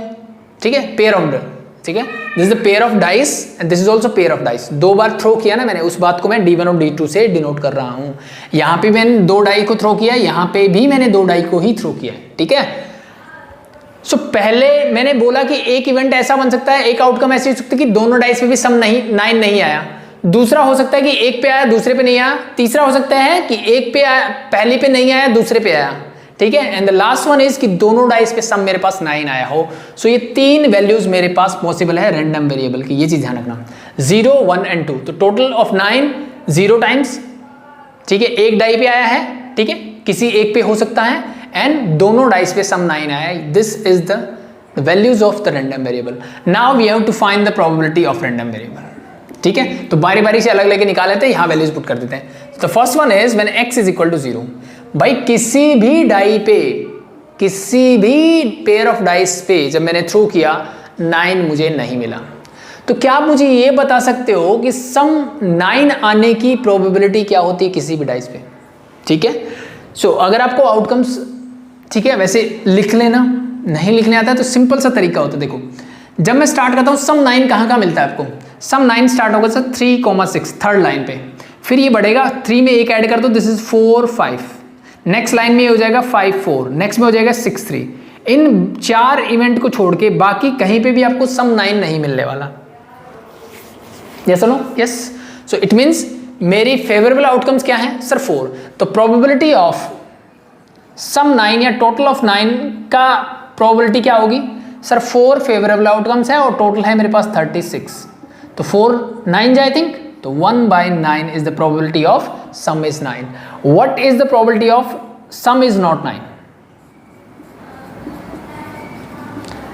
ठीक है, पेयर ऑफ, ठीक है, this is the pair of dice and this is also pair of dice. दो बार थ्रो किया ना मैंने, उस बात को मैं D1 और D2 से डिनोट कर रहा हूं। यहां पे मैंने दो डाई को थ्रो किया, यहां पे भी मैंने दो डाई को ही थ्रो किया। ठीक है, सो पहले मैंने बोला कि एक इवेंट ऐसा बन सकता है, एक आउटकम ऐसी हो सकती है कि दोनों डाइस पे भी सम 9 नहीं आया। दूसरा हो सकता है कि एक पे आया दूसरे पे नहीं आया। तीसरा हो सकता है कि एक पे आया पहले पे नहीं आया दूसरे पे आया। ठीक है, and the last one is कि दोनों डाइस पे सम मेरे पास 9 आया हो। सो ये तीन वैल्यूज मेरे पास पॉसिबल है रैंडम वेरिएबल की, ये चीज ध्यान रखना। 0, 1 एंड 2, तो टोटल ऑफ 9 0 टाइम्स। ठीक है, एक डाई पे आया है, ठीक है, किसी एक पे हो सकता है, एंड दोनों डाइस पे सम 9 आया है। This is the values of the random variable. Now we have to find the probability of random variable. ठीक है, तो बारी बारी से अलग लेके निकाल लेते हैं, यहां वैल्यूज पुट कर देते हैं। तो first one is when x is equal to 0। भाई किसी भी डाई पे, किसी भी पेयर ऑफ डाइस पे जब मैंने थ्रो किया 9 मुझे नहीं मिला, तो क्या आप मुझे ये बता सकते हो कि सम 9 आने की प्रोबेबिलिटी क्या होती है किसी भी डाइस पे? ठीक है, सो अगर आपको आउटकम्स, ठीक है, वैसे लिख लेना, नहीं लिखने आता है तो सिंपल सा तरीका होता है। देखो, जब मैं स्टार्ट करता हूं सम 9 कहां मिलता है आपको? सम 9 स्टार्ट होगा सर 3,6 थर्ड लाइन पे, फिर ये बढ़ेगा 3 में एक ऐड कर दो, दिस इज 4, 5, नेक्स्ट लाइन में हो जाएगा 5, 4, नेक्स्ट में हो जाएगा 6, 3। इन 4 इवेंट को छोड़ के बाकी कहीं पे भी आपको सम 9 नहीं मिलने वाला। Yes no? Yes, so it means मेरी फेवरेबल आउटकम्स क्या है सर? 4। तो प्रोबेबिलिटी ऑफ सम 9 या टोटल ऑफ 9 का प्रोबेबिलिटी क्या होगी सर? 4 फेवरेबल आउटकम्स है और टोटल है मेरे पास 36, तो 4 9 आई थिंक, तो 1/9 is the probability of sum is 9. What is the probability of sum is not 9?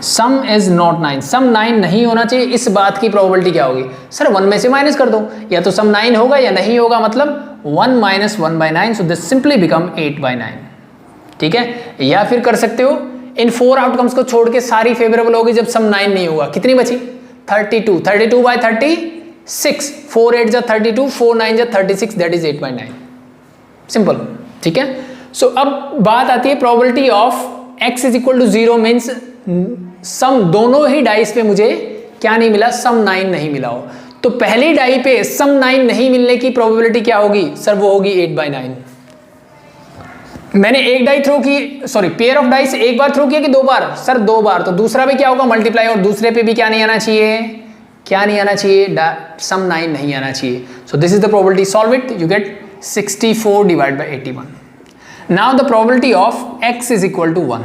Sum is not 9. Sum 9 नहीं होना चाहिए, इस बात की probability क्या होगी सर? 1 में से माइनस कर दो, या तो sum 9 होगा या नहीं होगा, मतलब 1 minus 1/9, so this simply become 8/9. ठीक है, या फिर कर सकते हो इन 4 आउटकम्स को छोड़ के सारी फेवरेबल होगी जब सम 9 नहीं होगा। कितनी बची? 32, 32/36, 4 8 जा 32, 4 9 जा 36, दैट इज 8/9। सिंपल। ठीक है, सो अब बात आती है probability of x is equal to 0 means sum दोनों ही डाइस पे मुझे क्या नहीं मिला? सम 9 नहीं मिला हो। तो पहली डाई पे सम 9 नहीं मिलने की प्रोबेबिलिटी क्या होगी सर? वो होगी 8/9। मैंने एक डाई थ्रो की, सॉरी पेयर ऑफ डाइस एक बार थ्रो किया कि दो बार सर? 2 बार, तो दूसरा भी क्या होगा? मल्टीप्लाई, और दूसरे पे भी क्या नहीं आना चाहिए? क्या नहीं आना चाहिए? सम 9 नहीं आना चाहिए। So this is the probability. Solve it, you get 64 divide by 81। Now the probability of x is equal to 1।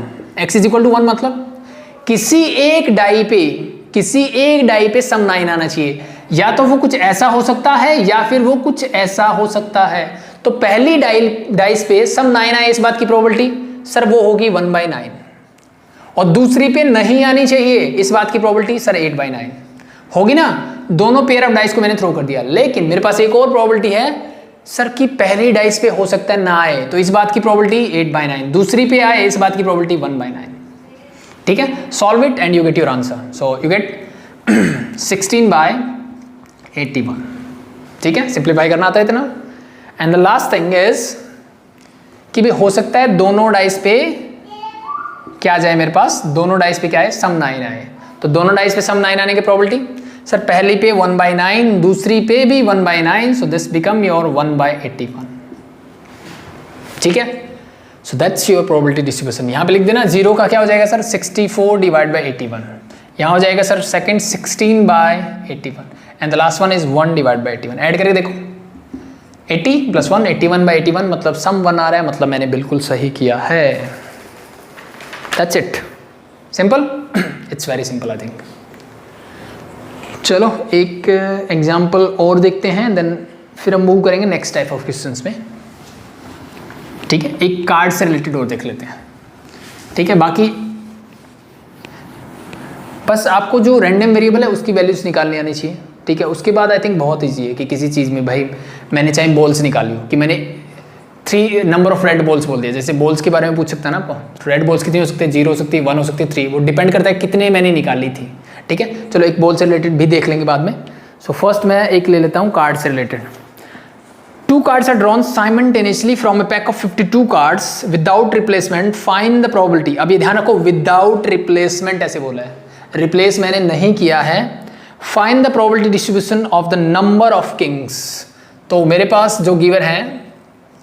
x is equal to 1 मतलब किसी एक डाई पे सम 9 आना चाहिए, या तो वो कुछ ऐसा हो सकता है या फिर वो कुछ ऐसा हो सकता है। तो पहली डाइस पे सम 9 आए, इस बात की प्रोबेबिलिटी सर वो होगी 1/9, और दूसरी पे नहीं आनी चाहिए, इस बात की प्रोबेबिलिटी सर 8/9 होगी ना। दोनों पेयर ऑफ डाइस को मैंने थ्रो कर दिया, लेकिन मेरे पास एक और प्रोबेबिलिटी है सर कि पहली डाइस पे हो सकता है ना आए, तो इस बात की प्रोबेबिलिटी 8/9, दूसरी पे आए, इस बात की प्रोबेबिलिटी 1/9। ठीक है, solve it and you get your answer. So you get 16/81। ठीक है, सिंप्लीफाई करना आता है इतना। And the last thing is कि भी हो सकता है दोनों डाइस पे क्या जाए मेरे पास? दोनों डाइस पे क्या है? सम 9 आए। तो दोनों डाइस पे सम 9 आने की प्रोबेबिलिटी सर पहली पे 1/9, दूसरी पे भी 1/9, सो दिस बिकम योर 1/81। ठीक है, so that's your probability distribution. यहाँ पे लिख देना 0 का क्या हो जाएगा सर? 64 divide by 81। यहाँ हो जाएगा sir second 16/81, and the last one is 1 divide by 81। Add करके देखो 80 + 1, 81/81, मतलब सम 1 आ रहा है, मतलब मैंने बिल्कुल सही किया है। That's it, simple. It's very simple I think. चलो एक एग्जाम्पल और देखते हैं, देन फिर हम मूव करेंगे नेक्स्ट टाइप ऑफ क्वेश्चंस में। ठीक है, एक कार्ड से रिलेटेड और देख लेते हैं। ठीक है, बाकी बस आपको जो रैंडम वेरिएबल है उसकी वैल्यूज निकालनी आनी चाहिए। ठीक है, उसके बाद आई थिंक बहुत ईजी है कि किसी चीज़ में भाई मैंने चाहे बॉल्स निकाली हो, कि मैंने 3 नंबर ऑफ रेड बॉल्स बोल दिया, जैसे बॉल्स के बारे में पूछ सकता है ना आपको, रेड बॉल्स कितनी हो सकती है, 0 हो सकती है, 1 हो सकती है, 3, वो डिपेंड करता है कितने मैंने निकाली थी। ठीक है, चलो एक बॉल से रिलेटेड भी देख लेंगे बाद में। सो फर्स्ट मैं एक ले लेता हूँ कार्ड से related. 2 cards are drawn simultaneously from a pack of 52 cards without replacement. Find the probability. अब ये ध्यान रखो, without replacement ऐसे बोला है, रिप्लेस मैंने नहीं किया है। Find the probability distribution of the number of kings. तो मेरे पास जो गिवन है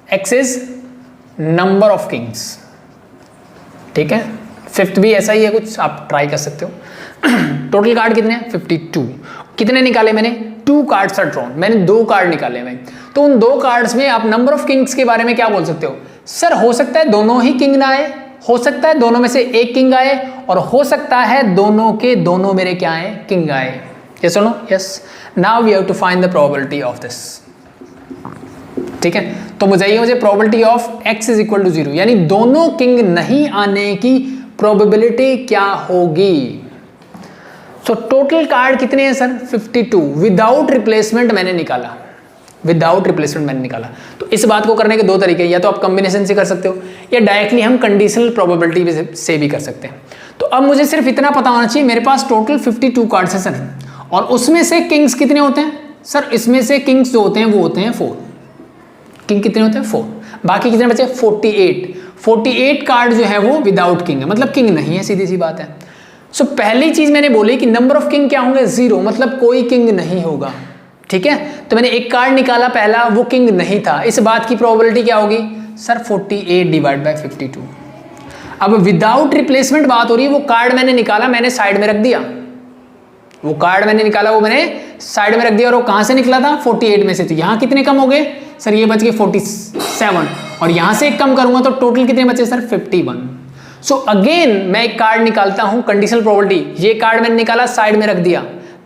x is number of kings। ठीक है, फिफ्थ भी ऐसा ही है कुछ, आप ट्राई कर सकते हो। टोटल कार्ड कितने हैं 52। कितने निकाले मैंने, 2 cards are drawn, मैंने 2 कार्ड निकाले भाई। तो उन 2 कार्ड्स में आप नंबर ऑफ किंग्स के बारे में क्या बोल सकते हो, सर हो सकता है दोनों ही किंग ना आए, हो सकता है दोनों में से एक किंग आए, और हो सकता है दोनों के दोनों मेरे क्या आए, किंग आए। यस और no, yes. Now we have to find the probability of this. ठीक है, तो मुझे probability of x is equal to 0, यानी दोनों किंग नहीं आने की प्रोबेबिलिटी क्या होगी। सो टोटल कार्ड कितने हैं सर 52, विदाउट रिप्लेसमेंट मैंने निकाला, विदाउट रिप्लेसमेंट मैंने निकाला। तो इस बात को करने के 2 तरीके, या तो आप कॉम्बिनेशन से कर सकते हो, या डायरेक्टली हम कंडीशनल प्रोबेबिलिटी से भी कर सकते हैं। तो अब मुझे सिर्फ इतना पता होना चाहिए, मेरे पास टोटल 52 कार्ड्स हैं सर, और उसमें से किंग्स कितने होते हैं सर, इसमें से किंग्स जो होते हैं वो होते हैं 4। किंग कितने होते हैं 4, बाकी कितने बचे 48 कार्ड जो है वो विदाउट किंग है, मतलब किंग नहीं है, सीधी सी बात है। सो पहली चीज मैंने बोली कि नंबर ऑफ किंग क्या होंगे 0, मतलब कोई किंग नहीं होगा। ठीक है, तो मैंने एक कार्ड निकाला पहला, वो किंग नहीं था, इस बात की प्रोबेबिलिटी क्या होगी सर 48 डिवाइड बाय 52। अब विदाउट रिप्लेसमेंट बात हो रही है, वो कार्ड मैंने निकाला, मैंने साइड में रख दिया, वो कार्ड मैंने निकाला वो मैंने साइड में रख दिया, और वो कहां से निकला था 48 में से। तो यहां कितने कम हो गए सर, ये बच गए 47, और यहां से एक कम करूंगा तो टोटल कितने बचे सर 51। सो अगेन मैं एक कार्ड निकालता हूं, कंडीशनल प्रोबेबिलिटी, ये कार्ड मैंने निकाला साइड में रख दिया,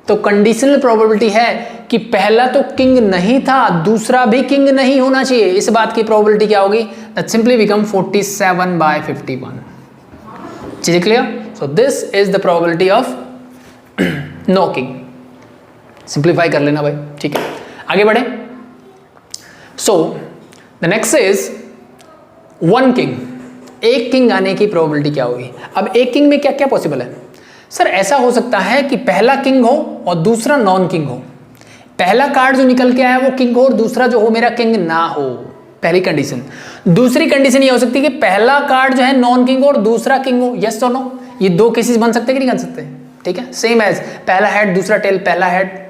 तो कंडीशनल प्रोबेबिलिटी है कि पहला तो किंग नहीं था, दूसरा भी किंग नहीं होना चाहिए, इस बात की प्रोबेबिलिटी क्या होगी, दैट सिंपली बिकम 47 बाय 51। चीजें clear? So this is the probability of no king. Simplify कर लेना भाई, ठीक है, आगे बढ़े। So the next is 1 king, एक किंग आने की प्रोबेबिलिटी क्या होगी। अब एक किंग में क्या क्या पॉसिबल है सर, ऐसा हो सकता है कि पहला किंग हो और दूसरा नॉन किंग हो, पहला कार्ड जो निकल के आया वो किंग हो और दूसरा जो हो मेरा किंग ना हो, पहली कंडीशन। दूसरी कंडीशन ये हो सकती है कि पहला कार्ड जो है नॉन किंग हो और दूसरा किंग हो, यस और नो, ये 2 केसेस बन सकते हैं कि नहीं बन सकते। ठीक है, सेम एज पहला हेड दूसरा टेल, पहला हेड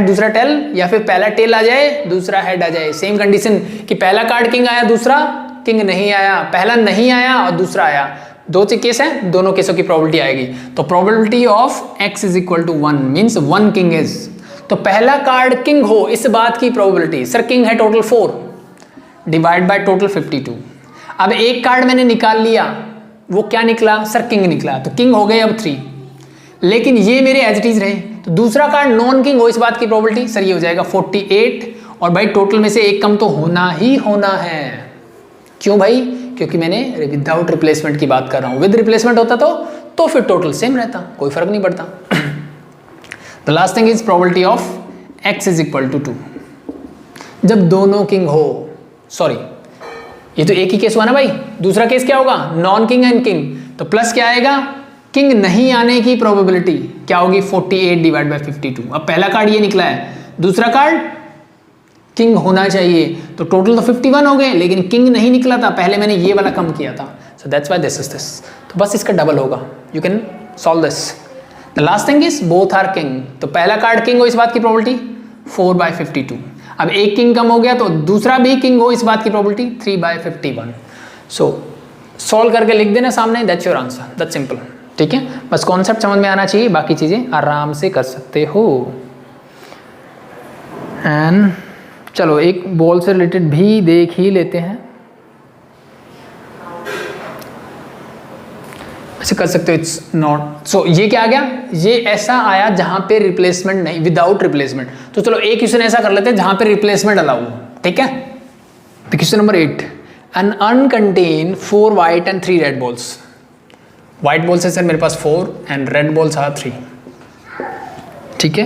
दूसरा टेल, या फिर पहला टेल आ जाए दूसरा हेड आ जाए, सेम कंडीशन कि पहला कार्ड किंग आया दूसरा किंग नहीं आया, पहला नहीं आया और दूसरा आया, 2 केस है, दोनों केसों की प्रोबेबिलिटी आएगी। तो probability of x is equal to 1 means 1 king is, तो पहला कार्ड किंग हो इस बात की प्रोबेबिलिटी, सर किंग है टोटल 4 डिवाइड बाय टोटल 52। अब एक कार्ड मैंने निकाल लिया, वो क्या निकला सर किंग निकला, तो किंग हो गए अब 3, लेकिन ये मेरे एज इट इज रहे, तो दूसरा कार्ड नॉन किंग हो इस बात की प्रोबेबिलिटी सर ये हो जाएगा 48, और भाई टोटल में से एक कम तो होना ही होना है। क्यों भाई, क्योंकि मैंने विदाउट रिप्लेसमेंट की बात कर रहा हूं, विद रिप्लेसमेंट होता तो फिर टोटल सेम रहता, कोई फर्क नहीं पड़ता। The last thing is probability of x is equal to 2, जब दोनों किंग हो, सॉरी ये तो एक ही केस हुआ ना भाई, दूसरा केस क्या होगा नॉन किंग एंड किंग, तो प्लस क्या आएगा किंग नहीं आने की प्रोबेबिलिटी क्या होगी 48 डिवाइड बाय 52। अब पहला कार्ड ये निकला है, दूसरा कार्ड किंग होना चाहिए, तो टोटल तो 51 हो गए, लेकिन किंग नहीं निकला था, पहले मैंने ये वाला कम किया था, so that's why this is this, तो बस इसका डबल होगा, you can solve this. The last thing is both are king, तो पहला कार्ड किंग हो इस बात की प्रोबेबिलिटी 4 बाय 52, अब एक किंग कम हो गया तो दूसरा भी किंग हो इस बात की प्रोबेबिलिटी 3 बाय 51। सो सॉल्व करके लिख देना सामने, that's your answer, that's simple. ठीक है, बस कॉन्सेप्ट समझ में आना चाहिए, बाकी चीजें आराम से कर सकते हो। एंड चलो एक बॉल से रिलेटेड भी देख ही लेते हैं। ऐसे कर सकते हो, इट्स नॉट। सो ये क्या आ गया, ये ऐसा आया जहां पे रिप्लेसमेंट नहीं, विदाउट रिप्लेसमेंट। तो चलो एक क्वेश्चन ऐसा कर लेते हैं जहां पे रिप्लेसमेंट अलाउ हो, ठीक है। Question number 8, an urn contain 4 white and 3 red balls. White balls है सर मेरे पास 4 एंड रेड बॉल्स आर 3, ठीक है।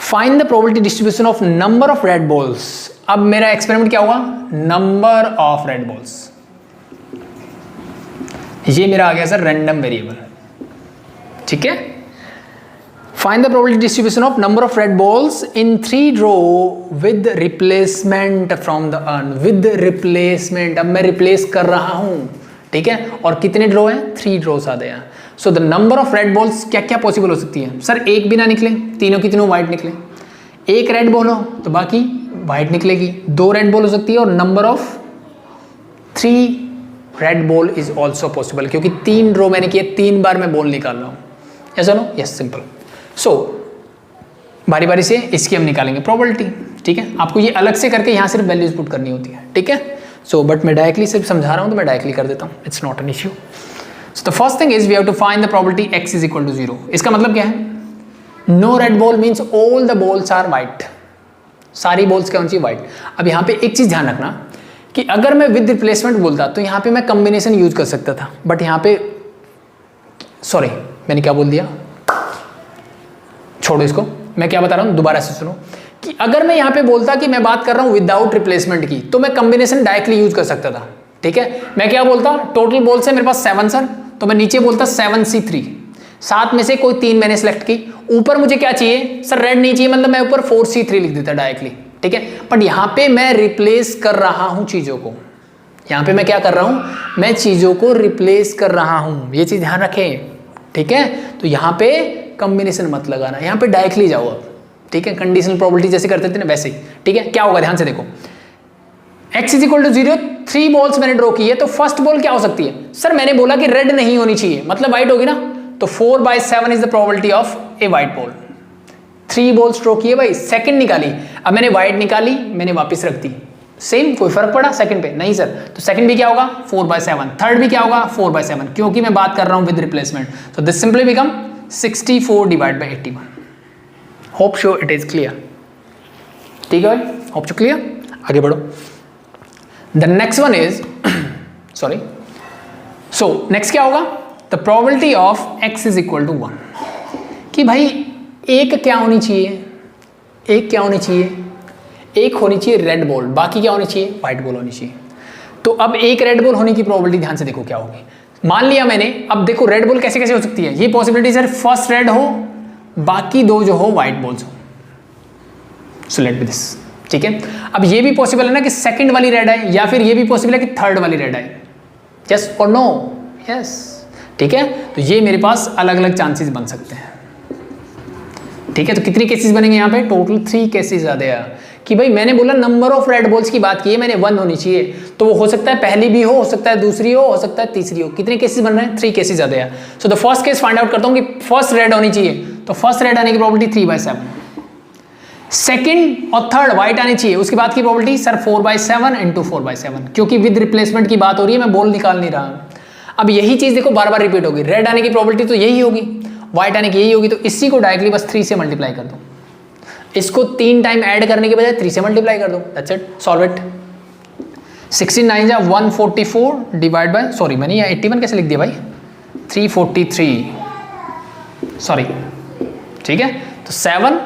Find the probability distribution of number of red balls. अब मेरा एक्सपेरिमेंट क्या हुआ, नंबर ऑफ रेड बॉल्स, ये मेरा आ गया सर रैंडम वेरिएबल, ठीक है। Find the probability distribution of number of red balls in 3 row with replacement from the urn. With replacement, अब मैं रिप्लेस कर रहा हूं, ठीक है। और कितने ड्रॉ हैं, 3 ड्रॉस आ गया। So the number of red balls क्या क्या पॉसिबल हो सकती है सर, एक भी ना निकले, तीनों की तीनों व्हाइट निकले। एक रेड बॉल हो तो बाकी व्हाइट निकलेगी। 2 रेड बॉल हो सकती है और number of 3 red ball is also possible, क्योंकि 3 ड्रॉ मैंने किए, 3 बार मैं बॉल निकाल रहा हूं, ऐसा नो, यस सिंपल। सो बारी बारी से इसकी हम निकालेंगे प्रोबेबिलिटी, ठीक है। आपको ये अलग से करके यहाँ सिर्फ वैल्यूज पुट करनी होती है, ठीक है। सो बट मैं डायरेक्टली सिर्फ समझा रहा हूँ तो मैं डायरेक्टली कर देता हूँ, it's not an issue. So the first thing is we have to find the probability x is equal to 0। इसका मतलब क्या है, no red ball means all the balls are white, सारी बॉल्स क्या होनी चाहिए, व्हाइट। अब यहाँ पे एक चीज ध्यान रखना कि अगर मैं विद रिप्लेसमेंट बोलता तो यहाँ पे मैं कॉम्बिनेशन यूज कर सकता था, बट यहाँ पे सॉरी मैंने क्या बोल दिया, छोड़ो इसको, मैं क्या बता रहा हूँ दोबारा से सुनो, कि अगर मैं यहाँ पे बोलता कि मैं बात कर रहा हूँ विदाउट रिप्लेसमेंट की, तो मैं कॉम्बिनेशन डायरेक्टली यूज कर सकता था, ठीक है। मैं क्या बोलता, टोटल बॉल्स है मेरे पास 7 सर, तो मैं नीचे बोलता 7C3, 7 में से कोई 3 मैंने सेलेक्ट की। ऊपर मुझे क्या चाहिए सर, रेड नहीं चाहिए, मतलब मैं ऊपर 4C3 लिख देता डायरेक्टली, ठीक है। बट यहाँ पे मैं रिप्लेस कर रहा हूँ चीजों को, यहाँ पे मैं क्या कर रहा हूँ, मैं चीजों को रिप्लेस कर रहा हूँ, ये चीज ध्यान रखें, ठीक है। तो यहाँ पे कॉम्बिनेशन मत लगाना, यहाँ पे डायरेक्टली जाओ आप, ठीक है। कंडीशनल प्रोबेबिलिटी जैसे करते थे ना वैसे ही, ठीक है। क्या होगा ध्यान से देखो, x is equal to 0, 3 balls मैंने ड्रॉ की है, तो फर्स्ट बॉल क्या हो सकती है सर, मैंने बोला कि रेड नहीं होनी चाहिए, मतलब व्हाइट होगी ना, तो 4/7 is the probability of a white ball. 3 balls draw किए भाई, सेकंड निकाली, अब मैंने व्हाइट निकाली, मैंने वापस रख दी, सेम, कोई फर्क पड़ा सेकंड पे, नहीं सर। तो सेकंड भी क्या होगा 4/7, थर्ड भी क्या होगा 4/7, क्योंकि मैं बात कर रहा हूं विद रिप्लेसमेंट। तो this simply become 64 divide by 81। Hope so it is clear, ठीक है, होप शो क्लियर। आगे बढ़ो, the next one is sorry, so next क्या होगा, the probability of x is equal to 1, कि भाई एक क्या होनी चाहिए, एक क्या होनी चाहिए, एक होनी चाहिए रेड बॉल, बाकी क्या होनी चाहिए, व्हाइट बॉल होनी चाहिए। तो अब एक रेड बॉल होने की प्रोबेबिलिटी ध्यान से देखो क्या होगी, मान लिया मैंने, अब देखो रेड बॉल कैसे कैसे हो सकती है, ये पॉसिबिलिटी सर फर्स्ट रेड हो, बाकी 2 जो हो व्हाइट बॉल्स हो, सो लेट बी दिस, ठीक है। अब ये भी पॉसिबल है ना कि सेकंड वाली रेड है, या फिर ये भी पॉसिबल है कि थर्ड वाली रेड है, यस और नो, यस, ठीक है। तो ये मेरे पास अलग अलग चांसेस बन सकते हैं, ठीक है। तो कितनी केसेस बनेंगे यहाँ पे, टोटल 3 केसेस आ गया, कि भाई मैंने बोला नंबर ऑफ रेड बॉल्स की बात की है मैंने, 1 होनी चाहिए, तो वो हो सकता है पहली भी हो सकता है दूसरी हो सकता है तीसरी हो। कितने केसेस बन रहे हैं, 3 केसेस आ गया। सो the first case find out करता हूँ कि फर्स्ट रेड होनी चाहिए, तो फर्स्ट रेड आने की प्रोबेबिलिटी 3/7, सेकंड और थर्ड व्हाइट आनी चाहिए, उसके बाद की प्रोबेबिलिटी सर 4/7 इंटू 4/7, क्योंकि विद रिप्लेसमेंट की बात हो रही है, मैं बॉल निकाल नहीं रहा। अब यही चीज देखो बार बार रिपीट होगी, रेड आने की प्रोबेबिलिटी तो यही होगी, व्हाइट आने की यही होगी, तो इसी को डायरेक्टली बस 3 से मल्टीप्लाई कर दो, इसको 3 टाइम ऐड करने के बजाय 3 से मल्टीप्लाई कर दो, दैट्स इट, सॉल्व इट। 69 जा 144 डिवाइड बाय, सॉरी मैंने यहाँ 81 कैसे लिख दिया भाई, 343, सॉरी, ठीक है। तो 7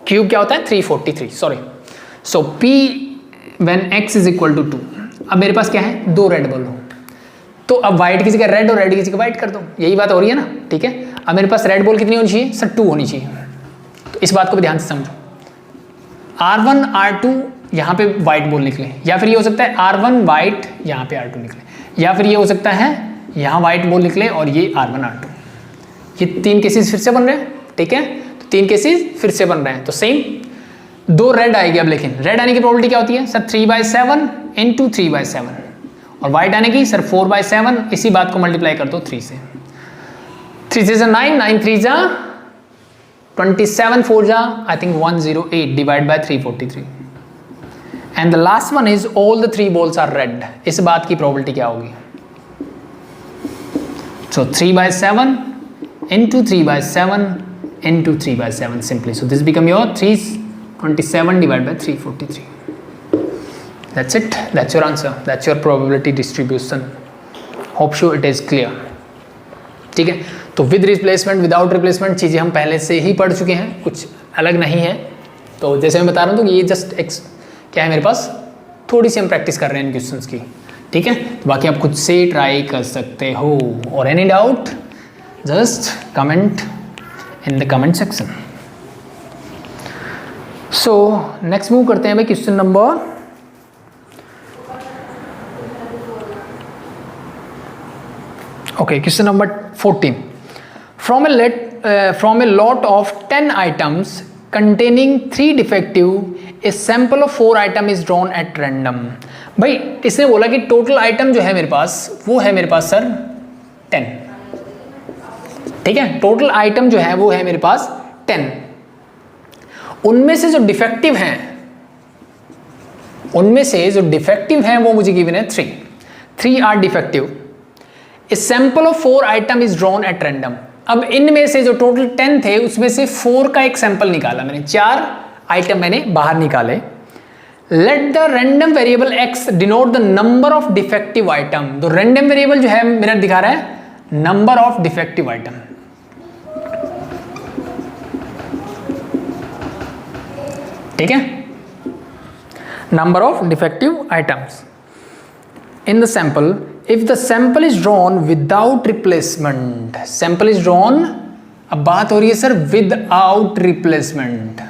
क्यूब क्या होता है 343, sorry. So P when x is equal to 2, अब मेरे पास क्या है 2 रेड बॉल हो, तो अब व्हाइट की जगह रेड और रेड की जगह व्हाइट कर दो, यही बात हो रही है ना, ठीक है। अब मेरे पास रेड बॉल कितनी होनी चाहिए सर, 2 होनी चाहिए, तो इस बात को भी ध्यान से समझो। R1 R2 यहाँ पे व्हाइट बॉल निकले, या फिर ये हो सकता है R1 व्हाइट यहाँ पे R2 निकले, या फिर ये हो सकता है यहाँ व्हाइट बॉल निकले और ये R1 R2, ये 3 केसेस फिर से बन रहे हैं, ठीक है। तो 3 केसेस फिर से बन रहे हैं, तो सेम 2 रेड आएगी। अब लेकिन रेड आने की प्रोबेबिलिटी क्या होती है सर 3/7 इंटू 3/7, और व्हाइट आने की सर 4/7, इसी बात को मल्टीप्लाई कर दो 3 से, 3 से 9, 9 3 जा 27, 4 जा I think 108 divide by 343, and the last one is all the 3 balls are red. इस बात की प्रोबेबिलिटी क्या होगी, So 3/7 into 3/7 into 3/7 simply. So this become your 327 divided by 343. That's it. That's your answer. That's your probability distribution. Hope sure it is clear. ठीक है, तो with replacement without replacement चीज़ें हम पहले से ही पढ़ चुके हैं, कुछ अलग नहीं है। तो जैसे मैं बता रहा हूँ तो ये जस्ट क्या है मेरे पास, थोड़ी सी हम प्रैक्टिस कर रहे हैं इन क्वेश्चंस की। ठीक है, तो बाकी आप खुद से ट्राई कर सकते हो, और any doubt just comment in the comment section. So next move करते हैं भाई question number question number 14. From a lot of 10 items containing 3 defective, a sample of 4 item is drawn at random. भाई इसने बोला कि टोटल आइटम जो है मेरे पास वो है मेरे पास सर 10। ठीक है, टोटल आइटम जो है वो है मेरे पास 10। उनमें से जो डिफेक्टिव हैं वो मुझे गिवन है 3 are defective. A sample of 4 item is drawn at random. अब इनमें से जो टोटल 10 थे उसमें से 4 का एक सैंपल निकाला मैंने, 4 आइटम मैंने बाहर निकाले। Let the random variable x denote the number of defective item. तो random variable जो है मेरा दिखा रहा है number of defective item। ठीक है, number of defective items in the sample. If the sample is drawn without replacement, sample is drawn, अब बात हो रही है सर without replacement,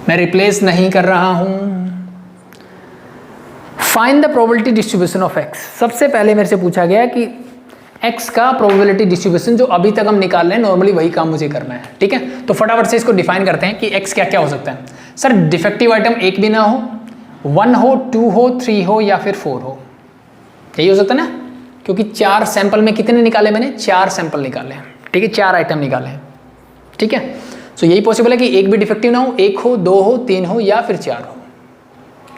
मैं रिप्लेस नहीं कर रहा हूं। Find the probability distribution of x. सबसे पहले मेरे से पूछा गया कि x का प्रोबेबिलिटी डिस्ट्रीब्यूशन जो अभी तक हम निकाल रहे हैं, नॉर्मली वही काम मुझे करना है। ठीक है, तो फटाफट से इसको डिफाइन करते हैं कि x क्या क्या हो सकता है। सर डिफेक्टिव आइटम एक भी ना हो, 1 हो, 2 हो, 3 हो या फिर 4 हो, यही हो सकता है ना, क्योंकि 4 सैंपल में कितने निकाले मैंने, 4 सैंपल निकाले हैं। ठीक है, 4 आइटम निकाले हैं। ठीक है, सो यही पॉसिबल है कि एक भी डिफेक्टिव ना हो, 1 हो, 2 हो, 3 हो या फिर 4 हो।